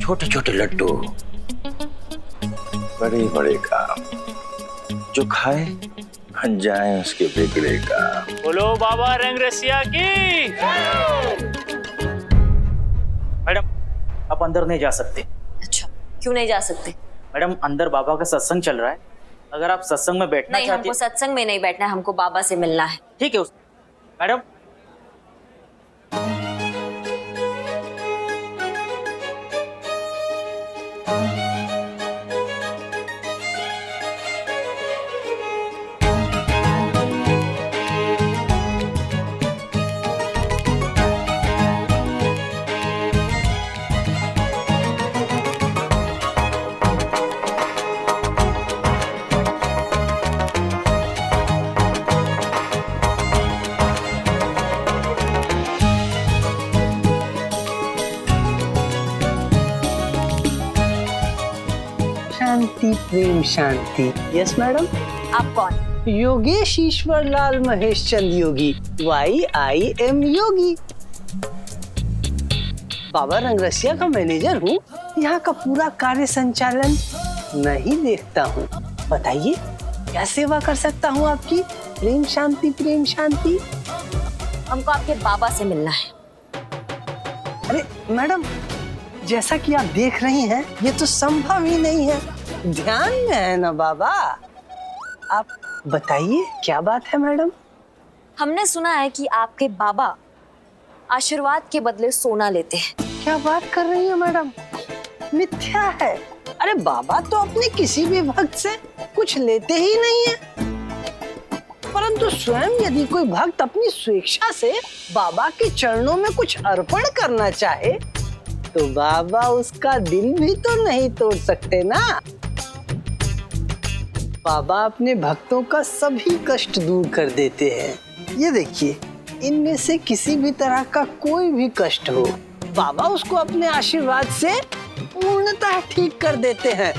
छोटे छोटे लड्डू, बड़े बड़े काम, जो खाए बन जाए उसके बिगड़े का। बोलो बाबा रंग रसिया की। मैडम आप अंदर नहीं जा सकते। अच्छा क्यों नहीं जा सकते? मैडम अंदर बाबा का सत्संग चल रहा है। अगर आप सत्संग में बैठना नहीं, हमको सत्संग में नहीं बैठना है, हमको बाबा से मिलना है। ठीक है मैडम। शांति प्रेम शांति। Yes madam. आप कौन? योगेश ईश्वर लाल महेश चंद योगी। YIM योगी। बाबा रंगरसिया का मैनेजर हूँ। यहाँ का पूरा कार्य संचालन नहीं देखता हूँ। बताइए क्या सेवा कर सकता हूँ आपकी? प्रेम शांति प्रेम शांति। हमको आपके बाबा से मिलना है। अरे मैडम जैसा कि आप देख रही हैं ये तो संभव ही नहीं है। ध्यान में है ना बाबा। आप बताइए क्या बात है मैडम? हमने सुना है कि आपके बाबा आशीर्वाद के बदले सोना लेते हैं। क्या बात कर रही है मैडम? मिथ्या है। अरे बाबा तो अपने किसी भी भक्त से कुछ लेते ही नहीं है, परंतु स्वयं यदि कोई भक्त अपनी स्वेच्छा से बाबा के चरणों में कुछ अर्पण करना चाहे तो बाबा उसका दिल भी तो नहीं तोड़ सकते ना। बाबा अपने भक्तों का सभी कष्ट दूर कर देते हैं। ये देखिए, इनमें से किसी भी तरह का कोई भी कष्ट हो, बाबा उसको अपने आशीर्वाद से पूर्णतः ठीक कर देते हैं।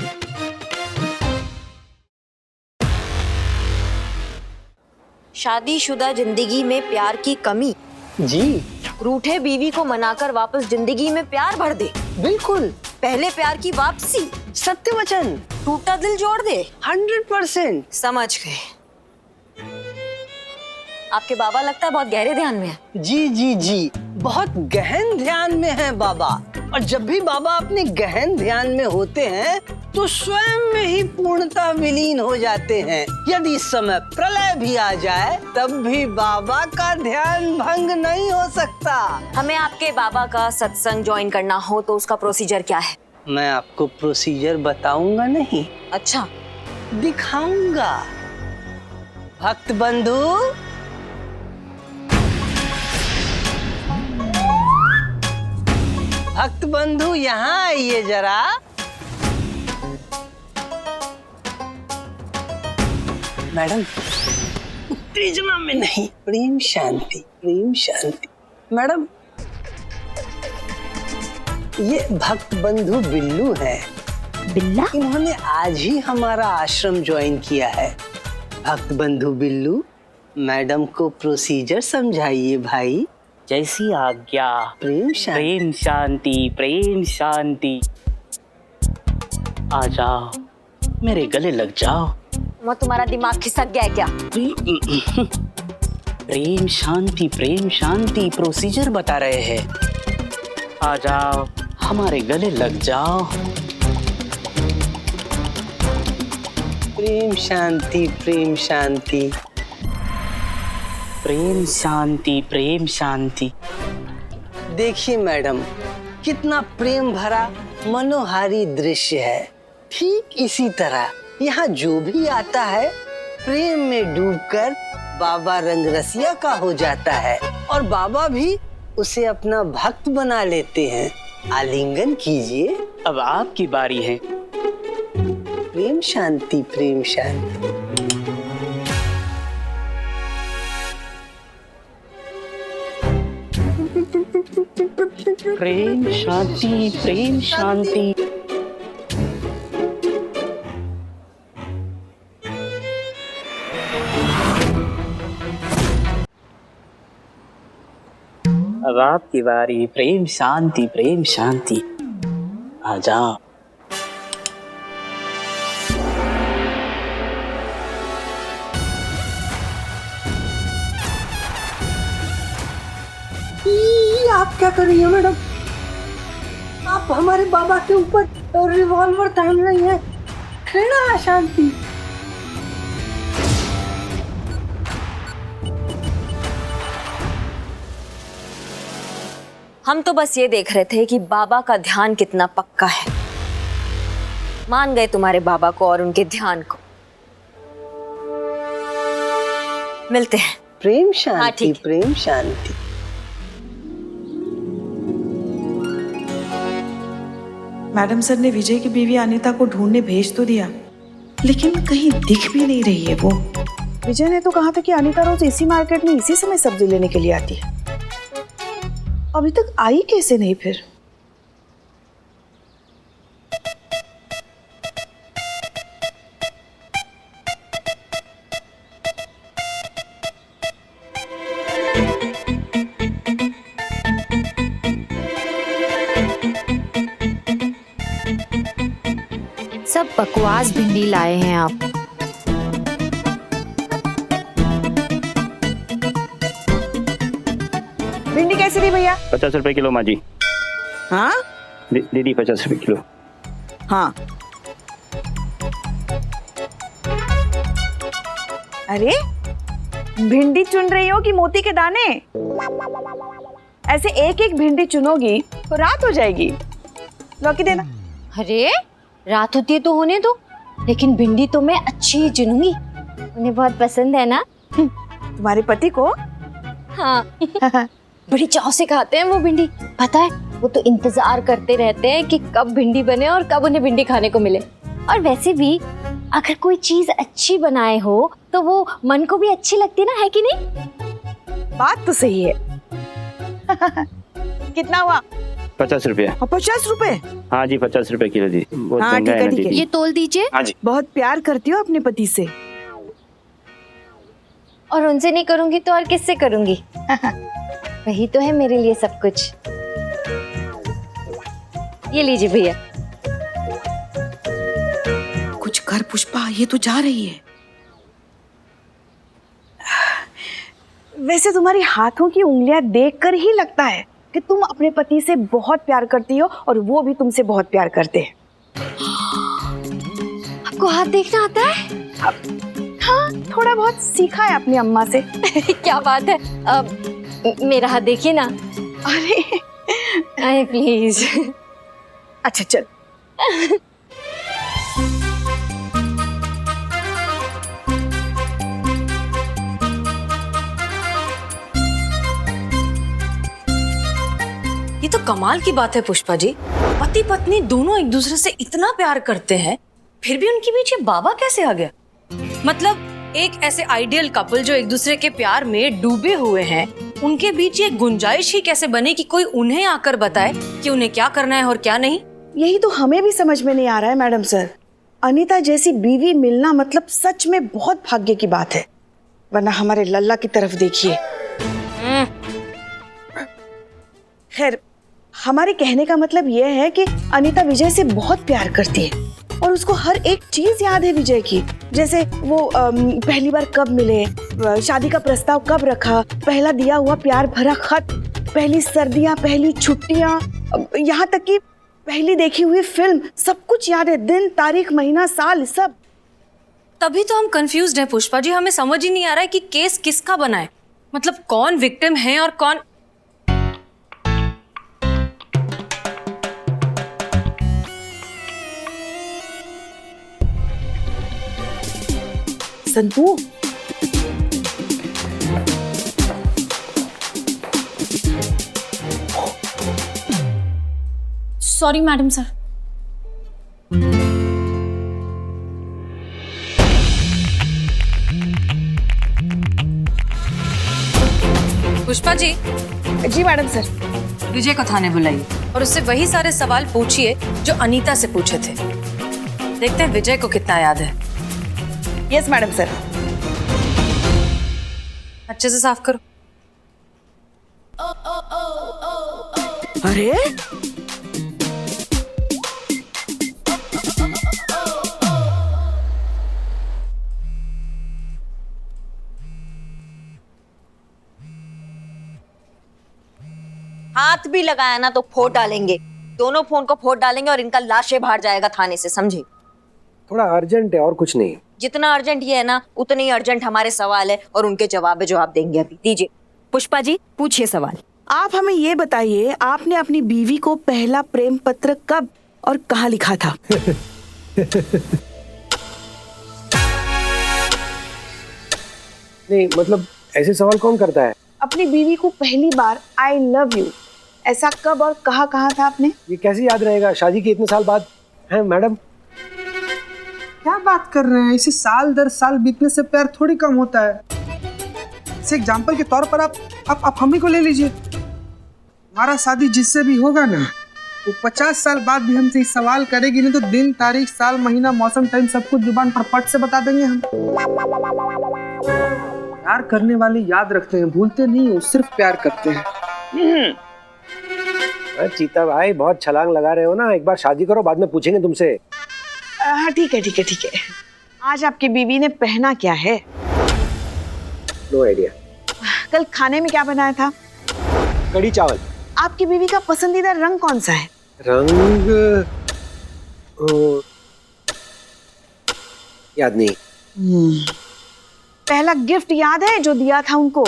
शादीशुदा जिंदगी में प्यार की कमी जी, रूठे बीवी को मनाकर वापस जिंदगी में प्यार भर दे। बिल्कुल। पहले प्यार की वापसी, सत्य वचन, टूटा दिल जोड़ दे। 100%। समझ गए। आपके बाबा लगता है बहुत गहरे ध्यान में है। जी जी जी, बहुत गहन ध्यान में है बाबा। और जब भी बाबा अपने गहन ध्यान में होते हैं तो स्वयं में ही पूर्णता विलीन हो जाते हैं। यदि इस समय प्रलय भी आ जाए तब भी बाबा का ध्यान भंग नहीं हो सकता। हमें आपके बाबा का सत्संग ज्वाइन करना हो तो उसका प्रोसीजर क्या है? मैं आपको प्रोसीजर बताऊंगा नहीं। अच्छा, दिखाऊंगा। भक्त बंधु, भक्त बंधु यहाँ आइए जरा। मैडम, उत्तेजना में नहीं, प्रेम शांति, प्रेम शांति। मैडम, ये भक्त बंधु बिल्लू है। बिल्ला? इन्होंने आज ही हमारा आश्रम ज्वाइन किया है। भक्त बंधु बिल्लू, मैडम को प्रोसीजर समझाइए भाई। जैसी आज्ञा। प्रेम शांति। प्रेम शांति, प्रेम शांति। आ जाओ, मेरे गले लग जाओ। वो तुम्हारा दिमाग खिसक गया है क्या? प्रेम शांति, प्रेम शांति प्रोसीजर बता रहे हैं। आ जाओ, हमारे गले लग जाओ। प्रेम शांति, प्रेम शांति। प्रेम शांति, प्रेम शांति। देखिए मैडम, कितना प्रेम भरा मनोहारी दृश्य है। ठीक इसी तरह यहाँ जो भी आता है प्रेम में डूबकर बाबा रंगरसिया का हो जाता है और बाबा भी उसे अपना भक्त बना लेते हैं। आलिंगन कीजिए। अब आपकी बारी है। प्रेम शांति, प्रेम शांति। प्रेम शांति, प्रेम शांति। अब आपकी बारी। प्रेम शांति, प्रेम शांति। आ जाओ। आप क्या कर रही हैं मैडम? आप हमारे बाबा के ऊपर रिवॉल्वर तान रही हैं। घृणा, शांति। हम तो बस ये देख रहे थे कि बाबा का ध्यान कितना पक्का है। मान गए तुम्हारे बाबा को और उनके ध्यान को। मिलते हैं। प्रेम शांति, प्रेम शांति। मैडम सर ने विजय की बीवी अनीता को ढूंढने भेज तो दिया, लेकिन कहीं दिख भी नहीं रही है वो। विजय ने तो कहा था कि अनीता रोज इसी मार्केट में इसी समय सब्जी लेने के लिए आती है। अभी तक आई कैसे नहीं फिर? सब बकवास भिंडी लाए हैं आप। भिंडी कैसे दी भैया? 50 रुपए किलो माँ जी। हाँ दीदी 50 रुपए किलो। हाँ। अरे भिंडी चुन रही हो कि मोती के दाने? ऐसे एक एक भिंडी चुनोगी तो रात हो जाएगी। लौकी देना। अरे रात होती है तो होने दो, लेकिन भिंडी तो मैं अच्छी ही चुनूंगी, उन्हें बहुत पसंद है ना। तुम्हारे पति को? हाँ बड़ी चाव से खाते हैं वो भिंडी, पता है वो तो इंतजार करते रहते हैं कि कब भिंडी बने और कब उन्हें भिंडी खाने को मिले। और वैसे भी अगर कोई चीज अच्छी बनाए हो तो वो मन को भी अच्छी लगती ना, है कि नहीं? बात तो सही है। कितना हुआ? 50 रुपया। 50 रुपए? हाँ जी 50 रुपए किलो जी, बहुत हाँ, महंगा ठीक है है, ना ठीक है। दीदी। ये तोल दीजिए। हाँ जी। बहुत प्यार करती हो अपने पति से। और उनसे नहीं करूंगी तो और किससे करूंगी? वही तो है मेरे लिए सब कुछ। ये लीजिए भैया। कुछ कर पुष्पा, ये तो जा रही है। वैसे तुम्हारी हाथों की उंगलियां देखकर ही लगता है कि तुम अपने पति से बहुत प्यार करती हो और वो भी तुमसे बहुत प्यार करते हैं। आपको हाथ देखना आता है? हाँ, थोड़ा बहुत सीखा है अपनी अम्मा से। क्या बात है। मेरा हाथ देखिए ना। अरे प्लीज। अच्छा चल। ये तो कमाल की बात है पुष्पा जी, पति पत्नी दोनों एक दूसरे से इतना प्यार करते हैं, फिर भी उनके बीच ये बाबा कैसे आ गया? मतलब एक ऐसे आइडियल कपल जो एक दूसरे के प्यार में डूबे हुए हैं, उनके बीच ये गुंजाइश ही कैसे बने कि कोई उन्हें आकर बताए कि उन्हें क्या करना है और क्या नहीं? यही तो हमें भी समझ में नहीं आ रहा है मैडम सर। अनीता जैसी बीवी मिलना मतलब सच में बहुत भाग्य की बात है, वरना हमारे लल्ला की तरफ देखिए। खैर, हमारे कहने का मतलब यह है कि अनीता विजय से बहुत प्यार करती है और उसको हर एक चीज याद है विजय की, जैसे वो पहली बार कब मिले, शादी का प्रस्ताव कब रखा, पहला दिया हुआ प्यार भरा खत, पहली सर्दियां, पहली छुट्टियां, यहाँ तक कि पहली देखी हुई फिल्म, सब कुछ याद है। दिन, तारीख, महीना, साल, सब। तभी तो हम कंफ्यूज्ड हैं पुष्पा जी, हमें समझ ही नहीं आ रहा है कि केस किसका बना है, मतलब कौन विक्टिम है और कौन। Santu, sorry madam sir. Pushpa ji. जी मैडम सर। विजय को थाने बुलाइए और उससे वही सारे सवाल पूछिए जो अनीता से पूछे थे। देखते हैं विजय को कितना याद है। Yes madam sir. अच्छे से साफ करो। अरे हाथ भी लगाया ना तो फोड़ डालेंगे, दोनों फोन को फोड़ डालेंगे और इनका लाशें बाहर जाएगा थाने से, समझे? थोड़ा अर्जेंट है और कुछ नहीं। जितना अर्जेंट ये है ना उतने ही अर्जेंट हमारे सवाल है और उनके जवाब देंगे अभी। दीजिए पुष्पा जी, पूछिए सवाल। आप हमें ये बताइए, आपने अपनी बीवी को पहला प्रेम पत्र कब और कहाँ लिखा था? नहीं मतलब ऐसे सवाल कौन करता है? अपनी बीवी को पहली बार आई लव यू ऐसा कब और कहाँ कहा था आपने? ये कैसे याद रहेगा शादी के इतने साल बाद? हैं मैडम? क्या बात कर रहे हैं? इसे साल दर साल बीतने से प्यार थोड़ी कम होता है। इसे एग्जाम्पल के तौर पर आप हम ही को ले लीजिए। हमारा शादी जिससे भी होगा ना, वो 50 साल बाद भी हमसे सवाल करेगी नहीं तो दिन, तारीख, साल, महीना, मौसम, टाइम सब कुछ जुबान पर पट से बता देंगे हम। प्यार करने वाले याद रखते हैं, भूलते नहीं, वो सिर्फ प्यार करते हैं। चीता भाई बहुत छलांग लगा रहे हो ना, एक बार शादी करो बाद में पूछेंगे तुमसे। हाँ ठीक है ठीक है ठीक है। आज आपकी बीवी ने पहना क्या है? No idea. कल खाने में क्या बनाया था? कढ़ी चावल। आपकी बीवी का पसंदीदा रंग कौन सा है? रंग याद नहीं। पहला गिफ्ट याद है जो दिया था उनको?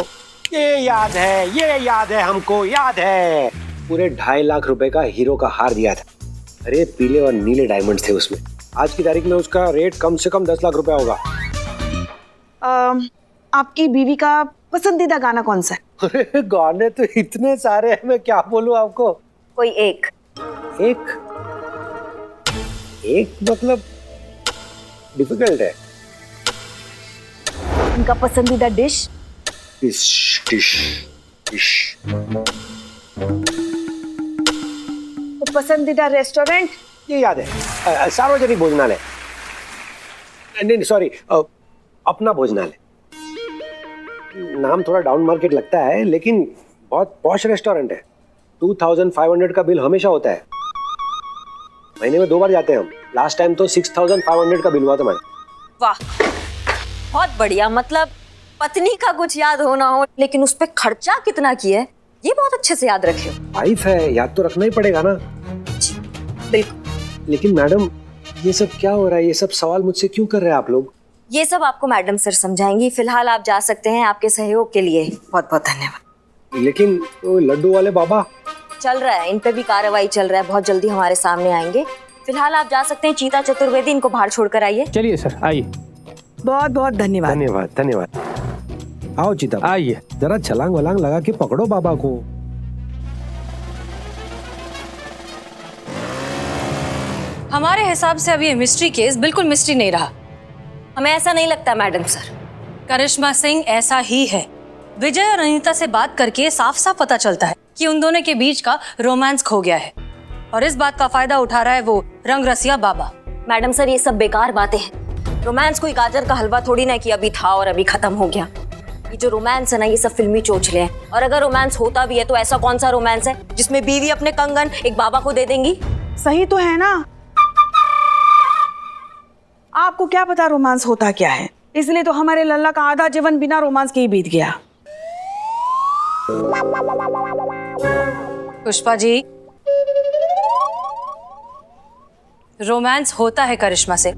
ये याद है हमको, याद है। पूरे 2.5 लाख रुपए का हीरो का हार दिया था। अरे पीले और नीले डायमंड्स थे उसमें। आज की तारीख में उसका रेट कम से कम 10 लाख रुपया होगा। आपकी बीवी का पसंदीदा गाना कौन सा है? अरे गाने तो इतने सारे हैं, मैं क्या बोलूं आपको। कोई एक मतलब डिफिकल्ट है। उनका पसंदीदा डिश? डिश तो पसंदीदा रेस्टोरेंट? ये याद है, सार्वजनिक भोजनालय। नहीं सॉरी, अपना भोजनालय। नाम थोड़ा डाउन मार्केट लगता है लेकिन बहुत पॉश रेस्टोरेंट है। 2500 का बिल हमेशा होता है। महीने में 2 बार जाते हैं हम। लास्ट टाइम तो 6500 का बिल हुआ था मैडम। वाह, बहुत बढ़िया। मतलब पत्नी का कुछ याद हो ना हो, लेकिन उस पे खर्चा कितना किया है ये बहुत अच्छे से याद रखे हो। वाइफ है, याद तो रखना ही पड़ेगा ना। जी बिल्कुल। लेकिन मैडम ये सब क्या हो रहा है? ये सब सवाल मुझसे क्यों कर रहे हैं आप लोग? ये सब आपको मैडम सर समझाएंगी। फिलहाल आप जा सकते हैं। आपके सहयोग के लिए बहुत बहुत धन्यवाद। लेकिन वो लड्डू वाले बाबा? चल रहा है, इन पे भी कार्रवाई चल रहा है, बहुत जल्दी हमारे सामने आएंगे। फिलहाल आप जा सकते हैं। चीता चतुर्वेदी, इनको बाहर छोड़ कर आइए। चलिए सर, आइए। बहुत बहुत धन्यवाद। धन्यवाद। आओ चीता, आइए। जरा छलांग वलांग लगा के पकड़ो बाबा को। हमारे हिसाब से अब ये मिस्ट्री केस बिल्कुल मिस्ट्री नहीं रहा। हमें ऐसा नहीं लगता मैडम सर। करिश्मा सिंह ऐसा ही है। विजय और अनीता से बात करके साफ साफ पता चलता है कि उन दोनों के बीच का रोमांस खो गया है, और इस बात का फायदा उठा रहा है वो रंग रसिया बाबा। मैडम सर, ये सब बेकार बातें हैं। रोमांस कोई गाजर का हलवा थोड़ी ना कि अभी था और अभी खत्म हो गया। ये जो रोमांस है ना, ये सब फिल्मी चोचले हैं। और अगर रोमांस होता भी है तो ऐसा कौन सा रोमांस है जिसमें बीवी अपने कंगन एक बाबा को दे देंगी? सही तो है ना। आपको क्या पता रोमांस होता क्या है? इसलिए तो हमारे लल्ला का आधा जीवन बिना रोमांस के ही बीत गया। पुष्पा जी, रोमांस होता है करिश्मा से।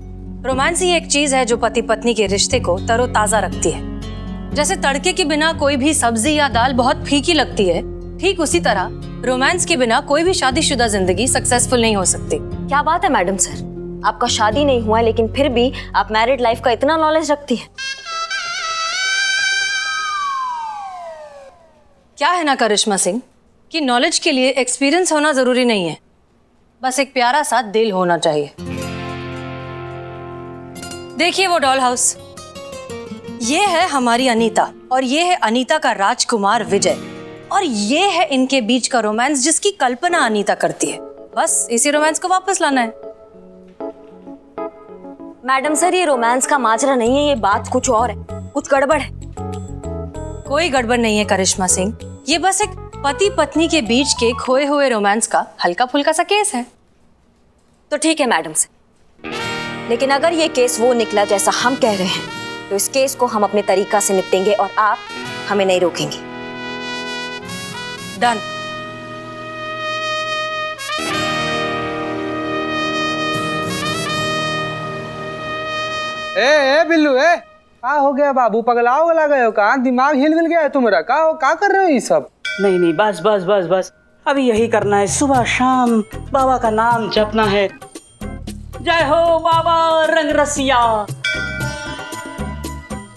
रोमांस ही एक चीज है जो पति पत्नी के रिश्ते को तरोताजा रखती है। जैसे तड़के के बिना कोई भी सब्जी या दाल बहुत फीकी लगती है, ठीक उसी तरह रोमांस के बिना कोई भी शादीशुदा जिंदगी सक्सेसफुल नहीं हो सकती। क्या बात है मैडम सर, आपका शादी नहीं हुआ लेकिन फिर भी आप मैरिड लाइफ का इतना नॉलेज रखती है। क्या है ना करिश्मा सिंह कि नॉलेज के लिए एक्सपीरियंस होना जरूरी नहीं है, बस एक प्यारा सा दिल होना चाहिए। देखिए वो डॉल हाउस, ये है हमारी अनीता और ये है अनीता का राजकुमार विजय, और ये है इनके बीच का रोमांस जिसकी कल्पना अनीता करती है। बस इसी रोमांस को वापस लाना है। मैडम सर, ये रोमांस का माजरा नहीं है, ये बात कुछ और है, कुछ गड़बड़ है। कोई गड़बड़ नहीं है करिश्मा सिंह, ये बस एक पति पत्नी के बीच के खोए हुए रोमांस का हल्का फुल्का सा केस है। तो ठीक है मैडम सर, लेकिन अगर ये केस वो निकला जैसा हम कह रहे हैं तो इस केस को हम अपने तरीका से निपटेंगे और आप हमें नहीं रोकेंगे। डन। ए बिल्लू, का हो गया बाबू? पगलाओ गला गए हो? कहाँ दिमाग हिल गया है तुम्हारा? का कर रहे हो ये सब? नहीं, बस बस बस बस, अभी यही करना है। सुबह शाम बाबा का नाम जपना है। जय हो बाबा रंग रसिया।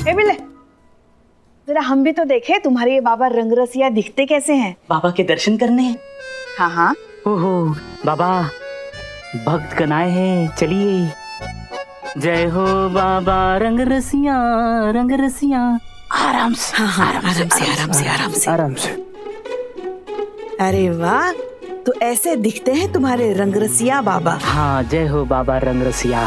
ए बिल्ले, जरा हम भी तो देखे तुम्हारे ये बाबा रंगरसिया दिखते कैसे हैं? बाबा के दर्शन करने हैं। हाँ हाँ। ओहो बाबा, भक्त कनाए हैं, चलिए। जय हो बाबा रंग रसिया, रंग रसिया। आराम से, हाँ, आराम से। अरे वाह, तो ऐसे दिखते हैं तुम्हारे रंगरसिया बाबा। हाँ, जय हो बाबा रंग रसिया।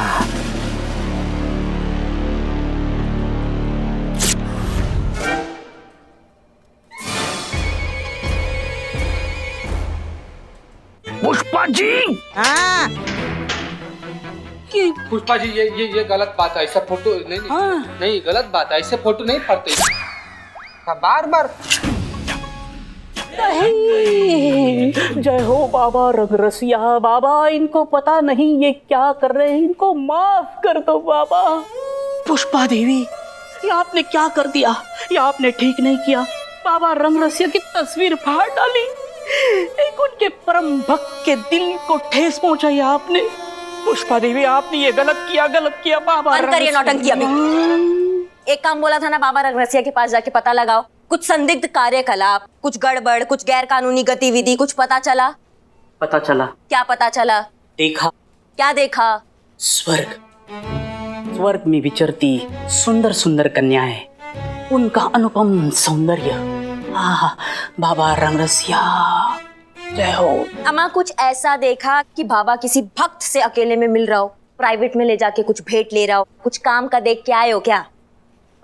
पुष्पा जी। हाँ। पुष्पा जी, ये गलत बात है। ऐसा फोटो नहीं गलत बात है। ऐसे फोटो नहीं पड़ते। बार बार जय हो बाबा रंग रसिया। बाबा, इनको पता नहीं ये क्या कर रहे हैं, इनको माफ कर दो बाबा। पुष्पा देवी, ये आपने क्या कर दिया? ये आपने ठीक नहीं किया। बाबा रंगरसिया की तस्वीर फाड़ डाली। एक उनके परम भक्त के दिल को ठेस पहुंचाई आपने। पुष्पा देवी, आपने ये गलत किया बाबा। अंतर नौटंकी अभी। एक काम बोला था ना, बाबा रंगरसिया के पास जाके पता लगाओ। कुछ संदिग्ध कार्यकलाप, कुछ गड़बड़, कुछ गैर कानूनी गतिविधि, कुछ पता चला? पता चला। क्या पता चला? देखा। क्या देखा? स्वर्ग में विचरती सुंदर सुंदर कन्याएं, उनका अनुपम सौंदर्य। बाबा रंगरसिया जय हो। अम्मा, कुछ ऐसा देखा कि बाबा किसी भक्त से अकेले में मिल रहा हो, प्राइवेट में ले जाके कुछ भेंट ले रहा हो, कुछ काम का देख के आए हो क्या?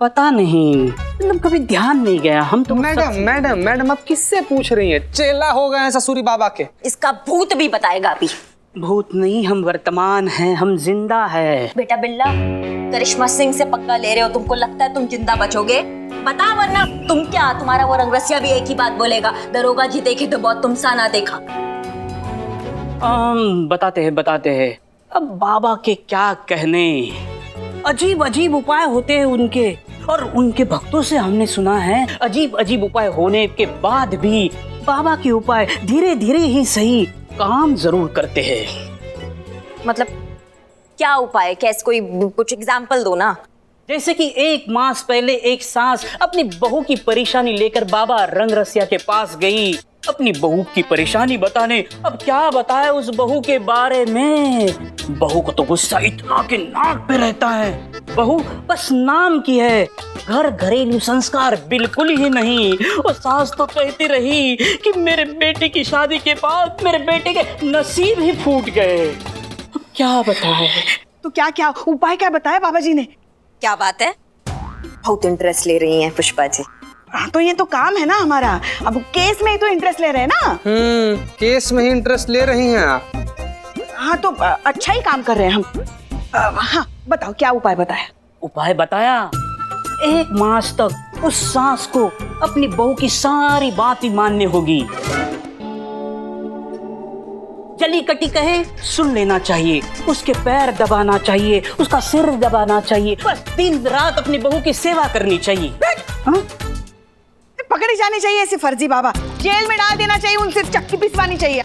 पता नहीं, मतलब कभी ध्यान नहीं गया। हम तो मैडम आप किससे पूछ रही हैं? चेला हो गए हैं ससुरी बाबा के। इसका भूत भी बताएगा अभी। भूत नहीं, हम वर्तमान हैं, हम जिंदा है। बेटा बिल्ला, करिश्मा सिंह से पक्का ले रहे हो? तुमको लगता है तुम जिंदा बचोगे? बता, वरना तुम क्या, तुम्हारा वो रंगरसिया भी एक ही बात बोलेगा, दरोगा जी देखे तो बहुत तुमसा ना देखा। बताते हैं। अब बाबा के क्या कहने, अजीब अजीब उपाय होते हैं उनके, और उनके भक्तों से हमने सुना है अजीब अजीब उपाय होने के बाद भी बाबा के उपाय धीरे धीरे ही सही काम जरूर करते हैं। मतलब क्या उपाय? कैसे? कोई कुछ एग्जाम्पल दो ना। जैसे कि 1 मास पहले एक सास अपनी बहू की परेशानी लेकर बाबा रंगरसिया के पास गई, अपनी बहू की परेशानी बताने। अब क्या बताए उस बहू के बारे में? बहू को तो गुस्सा इतना कि नाक पे रहता है। बहू बस नाम की है, घर घरेलू संस्कार बिल्कुल ही नहीं। और सास तो कहती रही कि मेरे बेटे की शादी के बाद मेरे बेटे के नसीब ही फूट गए। क्या बताए? तो क्या उपाय क्या बताया बाबा जी ने? क्या बात है? बहुत इंटरेस्ट ले रही हैं पुष्पा जी। हाँ, तो ये तो काम है ना हमारा। अब केस में ही तो इंटरेस्ट ले रहे हैं ना। केस में ही इंटरेस्ट ले रही हैं आप। हाँ, तो अच्छा ही काम कर रहे हैं हम। हाँ, बताओ क्या उपाय बताया? उपाय बताया, 1 मास तक उस सास को अपनी बहू की सारी बातें माननी होगी। जली कटी कहे सुन लेना चाहिए, उसके पैर दबाना चाहिए, उसका सिर दबाना चाहिए, बस दिन रात अपनी बहू की सेवा करनी चाहिए। हाँ? पकड़ी जानी चाहिए ऐसे फर्जी बाबा, जेल में डाल देना चाहिए, उनसे चक्की पिसवानी चाहिए।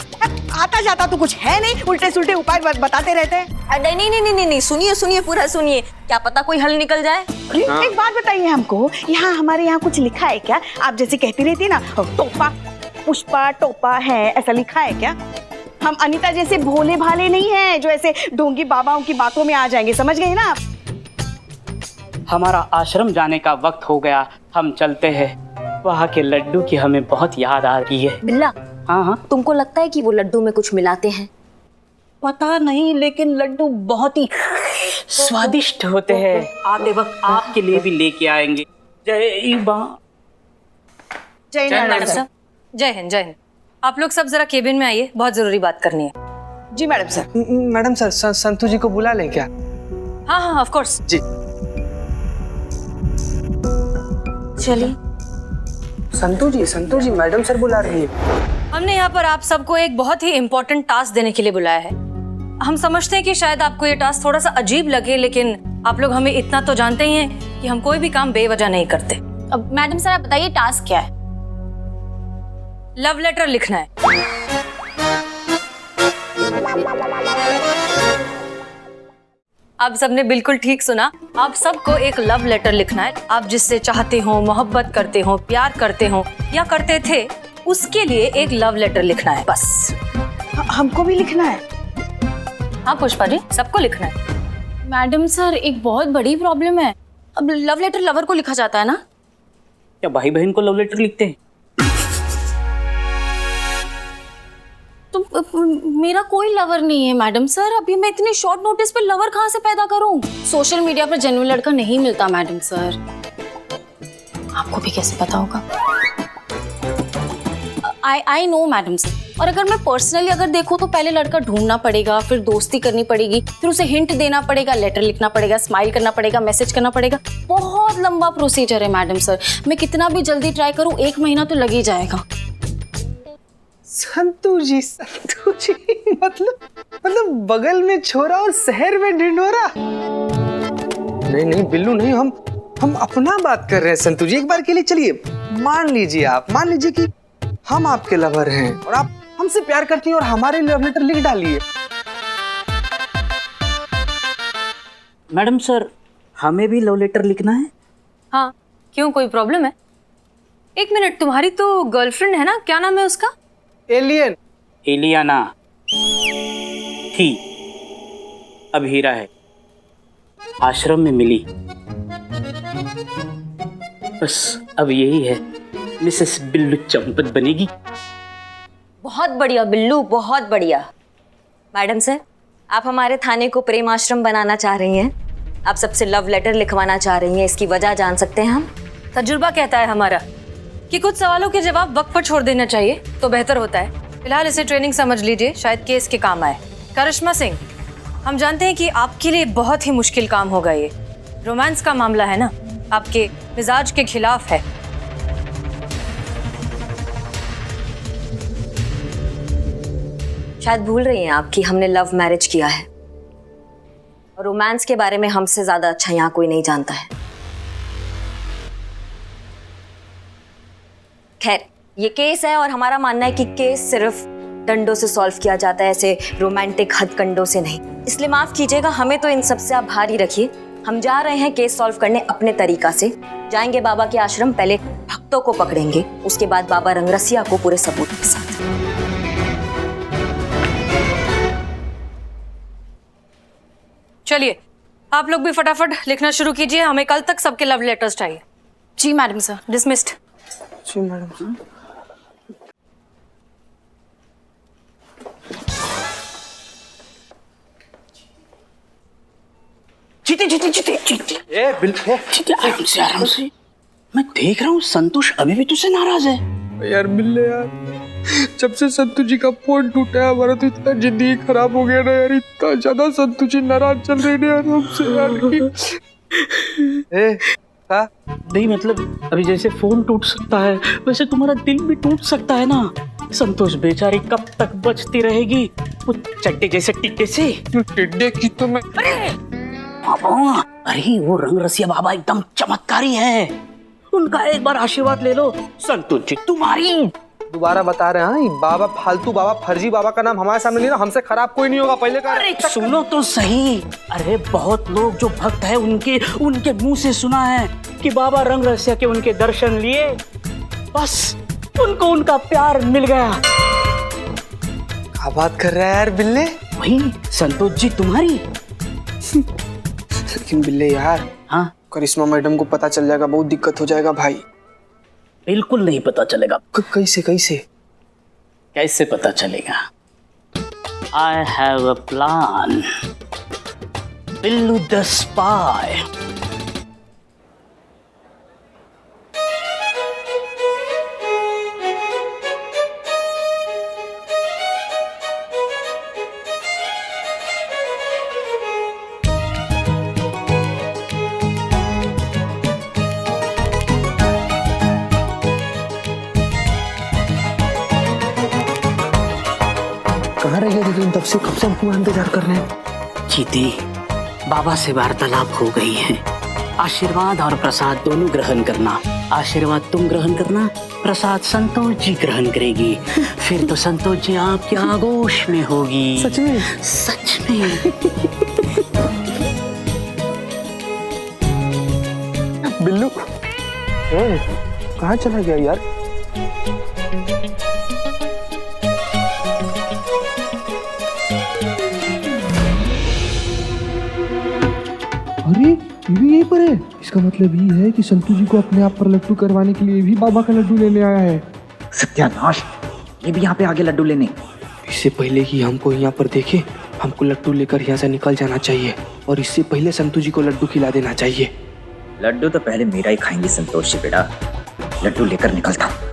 आता जाता तो कुछ है नहीं, उल्टे सुल्टे उपाय बताते रहते हैं। नहीं, सुनिए पूरा सुनिए, क्या पता कोई हल निकल जाए। एक बात बताइए हमको, यहाँ हमारे यहाँ कुछ लिखा है क्या? आप जैसे कहती रहती ना, टोपा पुष्पा टोपा है, ऐसा लिखा है क्या? हम अनीता जैसे भोले भाले नहीं हैं जो ऐसे ढोंगी बाबाओं की बातों में आ जाएंगे, समझ गए ना आप? हमारा आश्रम जाने का वक्त हो गया, हम चलते हैं। वहाँ के लड्डू की हमें बहुत याद आ रही है। बिल्ला, हाँ, तुमको लगता है कि वो लड्डू में कुछ मिलाते हैं? पता नहीं, लेकिन लड्डू बहुत ही स्वादिष्ट होते हैं। आते वक्त आपके लिए भी लेके आएंगे। जय मां। जय मैडम साहब। जय हिंद। आप लोग सब जरा केबिन में आइए, बहुत जरूरी बात करनी है। जी madam sir. Madam sir, Santu ji को बुला लें क्या? हाँ, ऑफ कोर्स। जी चलिए। संतू जी मैडम सर बुला रही है। हमने यहाँ पर आप सबको एक बहुत ही इम्पोर्टेंट टास्क देने के लिए बुलाया है। हम समझते हैं कि शायद आपको ये टास्क थोड़ा सा अजीब लगे, लेकिन आप लोग हमें इतना तो जानते ही हैं कि हम कोई भी काम बेवजह नहीं करते। अब मैडम सर आप बताइए टास्क क्या है? लव लेटर लिखना है। आप सबने बिल्कुल ठीक सुना, आप सबको एक लव लेटर लिखना है। आप जिससे चाहते हो, मोहब्बत करते हो, प्यार करते हो या करते थे, उसके लिए एक लव लेटर लिखना है बस। हमको भी लिखना है? हाँ पुष्पा जी, सबको लिखना है। मैडम सर एक बहुत बड़ी प्रॉब्लम है। अब लव लेटर लवर को लिखा जाता है ना? क्या भाई बहन को लव लेटर लिखते हैं? तो मेरा कोई लवर नहीं है मैडम सर। अभी मैं इतने शॉर्ट नोटिस पे लवर कहाँ से पैदा करूं? सोशल मीडिया पर जेन्युइन लड़का नहीं मिलता मैडम सर। आपको भी कैसे पता होगा? I know madam sir. और अगर मैं पर्सनली अगर देखूं तो पहले लड़का ढूंढना पड़ेगा, फिर दोस्ती करनी पड़ेगी, फिर उसे हिंट देना पड़ेगा, लेटर लिखना पड़ेगा, स्माइल करना पड़ेगा, मैसेज करना पड़ेगा। बहुत लंबा प्रोसीजर है मैडम सर। मैं कितना भी जल्दी ट्राई करूं 1 महीना तो लग ही जाएगा। संतू जी मतलब बगल में छोरा और शहर में ढिंढोरा। नहीं बिल्लू नहीं, हम अपना बात कर रहे हैं संतु जी। एक बार के लिए चलिए मान लीजिए, आप मान लीजिए कि हम आपके लवर हैं और आप हमसे प्यार करती हैं और हमारे लव लेटर लिख डालिए। मैडम सर, हमें भी लव लेटर लिखना है। हाँ, क्यों, कोई प्रॉब्लम है? एक मिनट, तुम्हारी तो गर्लफ्रेंड है ना, क्या नाम है उसका? एलियन। एलियाना थी, अब हीरा है। आश्रम में मिली, बस अब यही है, मिसेस बिल्लू चंपत बनेगी। बहुत बढ़िया बिल्लू, बहुत बढ़िया। मैडम सर, आप हमारे थाने को प्रेम आश्रम बनाना चाह रही हैं, आप सबसे लव लेटर लिखवाना चाह रही हैं, इसकी वजह जान सकते हैं हम? तजुर्बा कहता है हमारा कि कुछ सवालों के जवाब वक्त पर छोड़ देना चाहिए तो बेहतर होता है। फिलहाल इसे ट्रेनिंग समझ लीजिए, शायद केस के काम आए। करिश्मा सिंह, हम जानते हैं कि आपके लिए बहुत ही मुश्किल काम होगा ये। रोमांस का मामला है ना, आपके मिजाज के खिलाफ है। शायद भूल रही हैं आप कि हमने लव मैरिज किया है और रोमांस के बारे में हमसे ज्यादा अच्छा यहाँ कोई नहीं जानता है। खैर, ये केस है और हमारा मानना है कि केस सिर्फ डंडों से सॉल्व किया जाता है, ऐसे रोमांटिक हथकंडों से नहीं। इसलिए माफ कीजिएगा, हमें तो इन सबसे आप भारी रखिए। हम जा रहे हैं केस सॉल्व करने अपने तरीका से। जाएंगे बाबा के आश्रम, पहले भक्तों को पकड़ेंगे, उसके बाद बाबा रंगरसिया को पूरे सबूत के साथ। चलिए, आप लोग भी फटाफट लिखना शुरू कीजिए, हमें कल तक सबके लव लेटर्स चाहिए। जी मैडम सर। डिसमिस्ड। जी मैडम सर। जीते जीते जीते जीते। ए बिल्कुल जीते, आराम से आराम से। मैं देख रहा हूँ संतोष अभी भी तुझसे नाराज है। यार बिल्ले यार, जब से संतु जी का फोन टूटा है हमारा तो इतना जिंदगी खराब हो गया ना यार, इतना ज्यादा संतु जी नाराज चल रहे हैं यार हमसे यार। ए का नहीं मतलब अभी जैसे फोन टूट सकता है वैसे तुम्हारा दिल भी टूट सकता है ना। संतोष बेचारी कब तक बचती रहेगी वो चड्डे जैसे टिड्डे से। टिड्डे की तो मैं अरे वो रंगरसिया बाबा एकदम चमत्कारी है, उनका एक बार आशीर्वाद ले लो, संतोष जी तुम्हारी। दोबारा बता रहे हैं, बाबा फालतू बाबा, फर्जी बाबा का नाम हमारे सामने लेना, हमसे खराब कोई नहीं होगा। पहले का अरे सुनो तो सही। अरे बहुत लोग जो भक्त है उनके मुंह से सुना है कि बाबा रंगरसिया के उनके दर्शन लिए, बस उनको उनका प्यार मिल गया। क्या बात कर रहा है यार बिल्ले? वही संतोष जी तुम्हारी। लेकिन बिल्ले यार, हाँ करिश्मा मैडम को पता चल जाएगा, बहुत दिक्कत हो जाएगा भाई। बिल्कुल नहीं पता चलेगा। कैसे कैसे कैसे पता चलेगा? I have a plan. Billu the spy. कहाँ रह गए थे तुम? तब से कब से हमको इंतजार कर रहे हैं। जीती, बाबा से वार्तालाप हो गई है। आशीर्वाद और प्रसाद दोनों ग्रहण करना। आशीर्वाद तुम ग्रहण करना, प्रसाद संतोष जी ग्रहण करेगी। फिर तो संतोष जी आपके आगोश में होगी। सच में? सच में। बिल्लू कहाँ चला गया यार? अरे ये भी यहीं पर है। इसका मतलब ये है कि संतु जी को अपने आप पर लड्डू करवाने के लिए भी बाबा का लड्डू लेने आया है। सत्यानाश, ये भी यहाँ पे आगे लड्डू लेने। इससे पहले कि हमको यहाँ पर देखे, हमको लड्डू लेकर यहाँ से निकल जाना चाहिए और इससे पहले संतु जी को लड्डू खिला देना चाहिए। लड्डू तो पहले मेरा ही खाएंगे संतोष जी बेटा, लड्डू लेकर निकलता हूँ।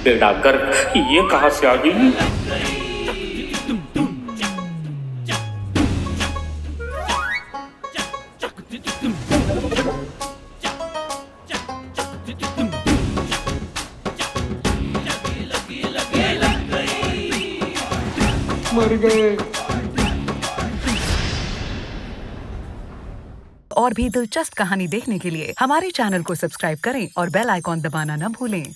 बेड़ा कर, ये कहाँ से आ गई? मर गए। और भी दिलचस्प कहानी देखने के लिए हमारे चैनल को सब्सक्राइब करें और बेल आइकॉन दबाना न भूलें।